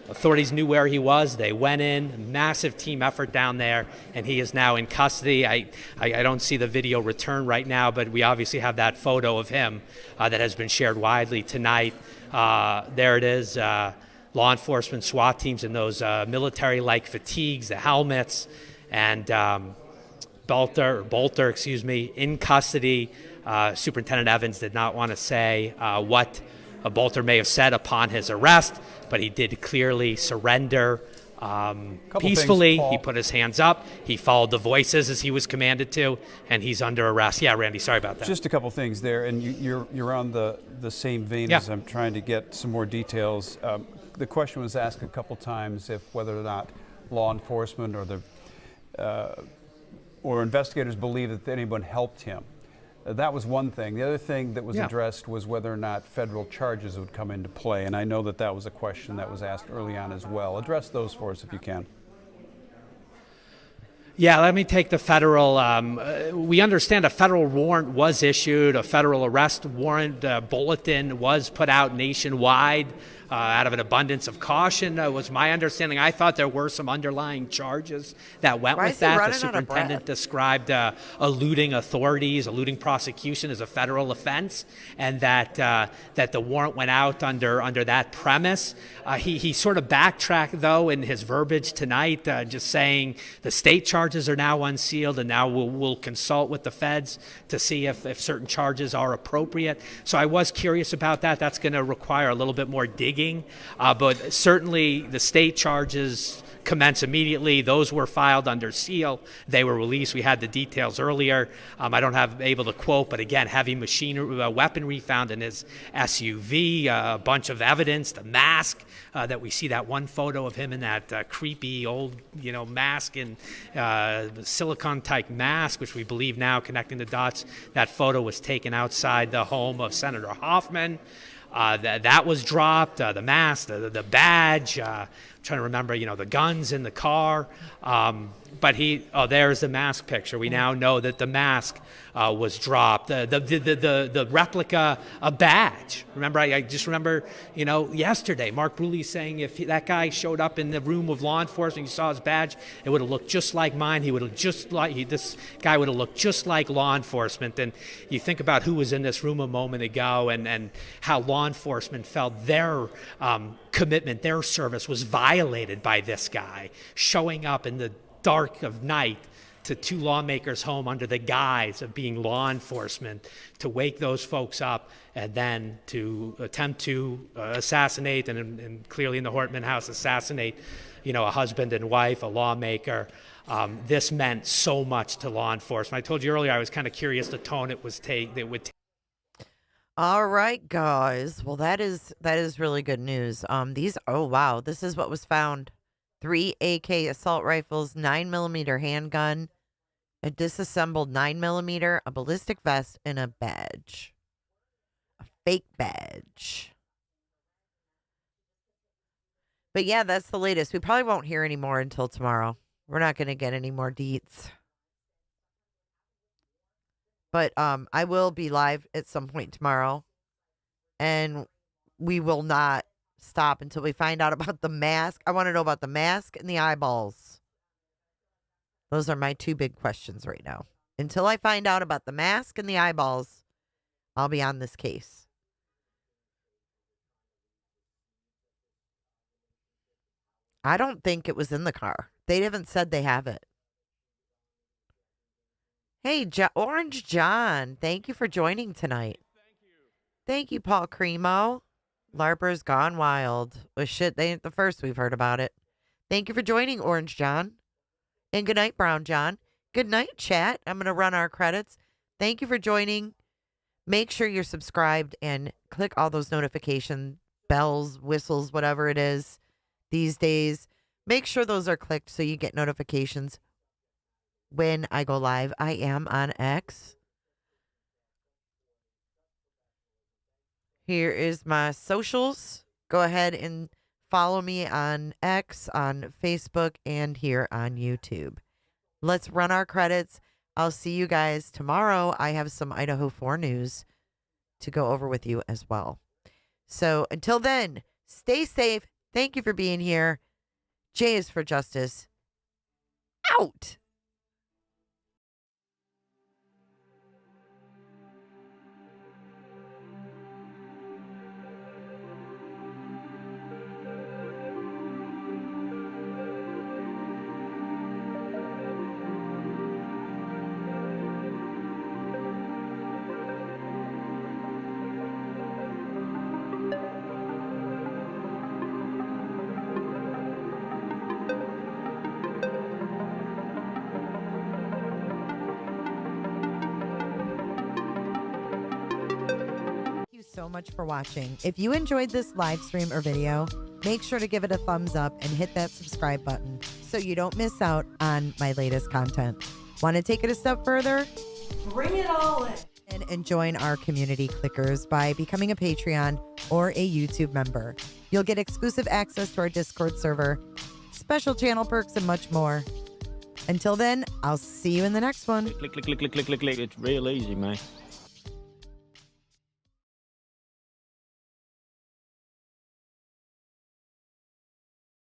authorities knew where he was. They went in, massive team effort down there, and he is now in custody. I don't see the video return right now, but we obviously have that photo of him that has been shared widely tonight. There it is. Law enforcement SWAT teams in those military-like fatigues, the helmets, and Boelter, in custody. Superintendent Evans did not want to say what Boelter may have said upon his arrest, but he did clearly surrender peacefully. He put his hands up. He followed the voices as he was commanded to, and he's under arrest. Yeah, Randy, sorry about that. Just a couple things there, and you're on the same vein as I'm trying to get some more details. The question was asked a couple times if whether or not law enforcement or investigators believe that anyone helped him. That was one thing. The other thing that was addressed was whether or not federal charges would come into play, and I know that was a question that was asked early on as well. Address those for us if you can. Yeah, let me take the federal. We understand a federal warrant was issued, a federal arrest warrant bulletin was put out nationwide out of an abundance of caution, was my understanding. I thought there were some underlying charges that went with that. The superintendent described eluding authorities, eluding prosecution as a federal offense, and that the warrant went out under that premise. He sort of backtracked, though, in his verbiage tonight, just saying the state charges are now unsealed, and now we'll consult with the feds to see if certain charges are appropriate. So I was curious about that. That's going to require a little bit more digging, but certainly the state charges commence immediately. Those were filed under seal. They were released. We had the details earlier. I don't have able to quote, but again, heavy weaponry found in his SUV, a bunch of evidence, the mask that we see, that one photo of him in that creepy old, mask and silicone-type mask, which we believe now, connecting the dots, that photo was taken outside the home of Senator Hoffman. That was dropped, the mask, the badge, trying to remember, the guns in the car. But there's the mask picture. We now know that the mask was dropped. The replica, a badge. Remember, I just remember, yesterday, Mark Bruley saying if that guy showed up in the room of law enforcement, you saw his badge, it would have looked just like mine. This guy would have looked just like law enforcement. And you think about who was in this room a moment ago and how law enforcement felt their commitment, their service was violated by this guy showing up in the dark of night to two lawmakers' home under the guise of being law enforcement, to wake those folks up and then to attempt to assassinate and clearly in the Hortman house assassinate, a husband and wife, a lawmaker. This meant so much to law enforcement. I told you earlier I was kind of curious the tone it would take. All right, guys. Well, that is really good news. Oh wow, this is what was found: 3 AK assault rifles, 9mm handgun, a disassembled 9mm, a ballistic vest, and a badge, a fake badge. But yeah, that's the latest. We probably won't hear any more until tomorrow. We're not going to get any more deets. But I will be live at some point tomorrow, and we will not stop until we find out about the mask. I want to know about the mask and the eyeballs. Those are my two big questions right now. Until I find out about the mask and the eyeballs, I'll be on this case. I don't think it was in the car. They haven't said they have it. Hey, Orange John, thank you for joining tonight. Thank you, Paul Cremo. LARPers gone wild. Well, shit, they ain't the first we've heard about it. Thank you for joining, Orange John. And good night, Brown John. Good night, chat. I'm going to run our credits. Thank you for joining. Make sure you're subscribed and click all those notification bells, whistles, whatever it is these days. Make sure those are clicked so you get notifications when I go live. I am on X. Here is my socials. Go ahead and follow me on X, on Facebook, and here on YouTube. Let's run our credits. I'll see you guys tomorrow. I have some Idaho 4 news to go over with you as well. So until then, stay safe. Thank you for being here. J is for Justice. Out. So much for watching. If you enjoyed this live stream or video, make sure to give it a thumbs up and hit that subscribe button so you don't miss out on my latest content. Want to take it a step further? Bring it all in. And join our community clickers by becoming a Patreon or a YouTube member. You'll get exclusive access to our Discord server, special channel perks, and much more. Until then, I'll see you in the next one. Click. It's real easy, man.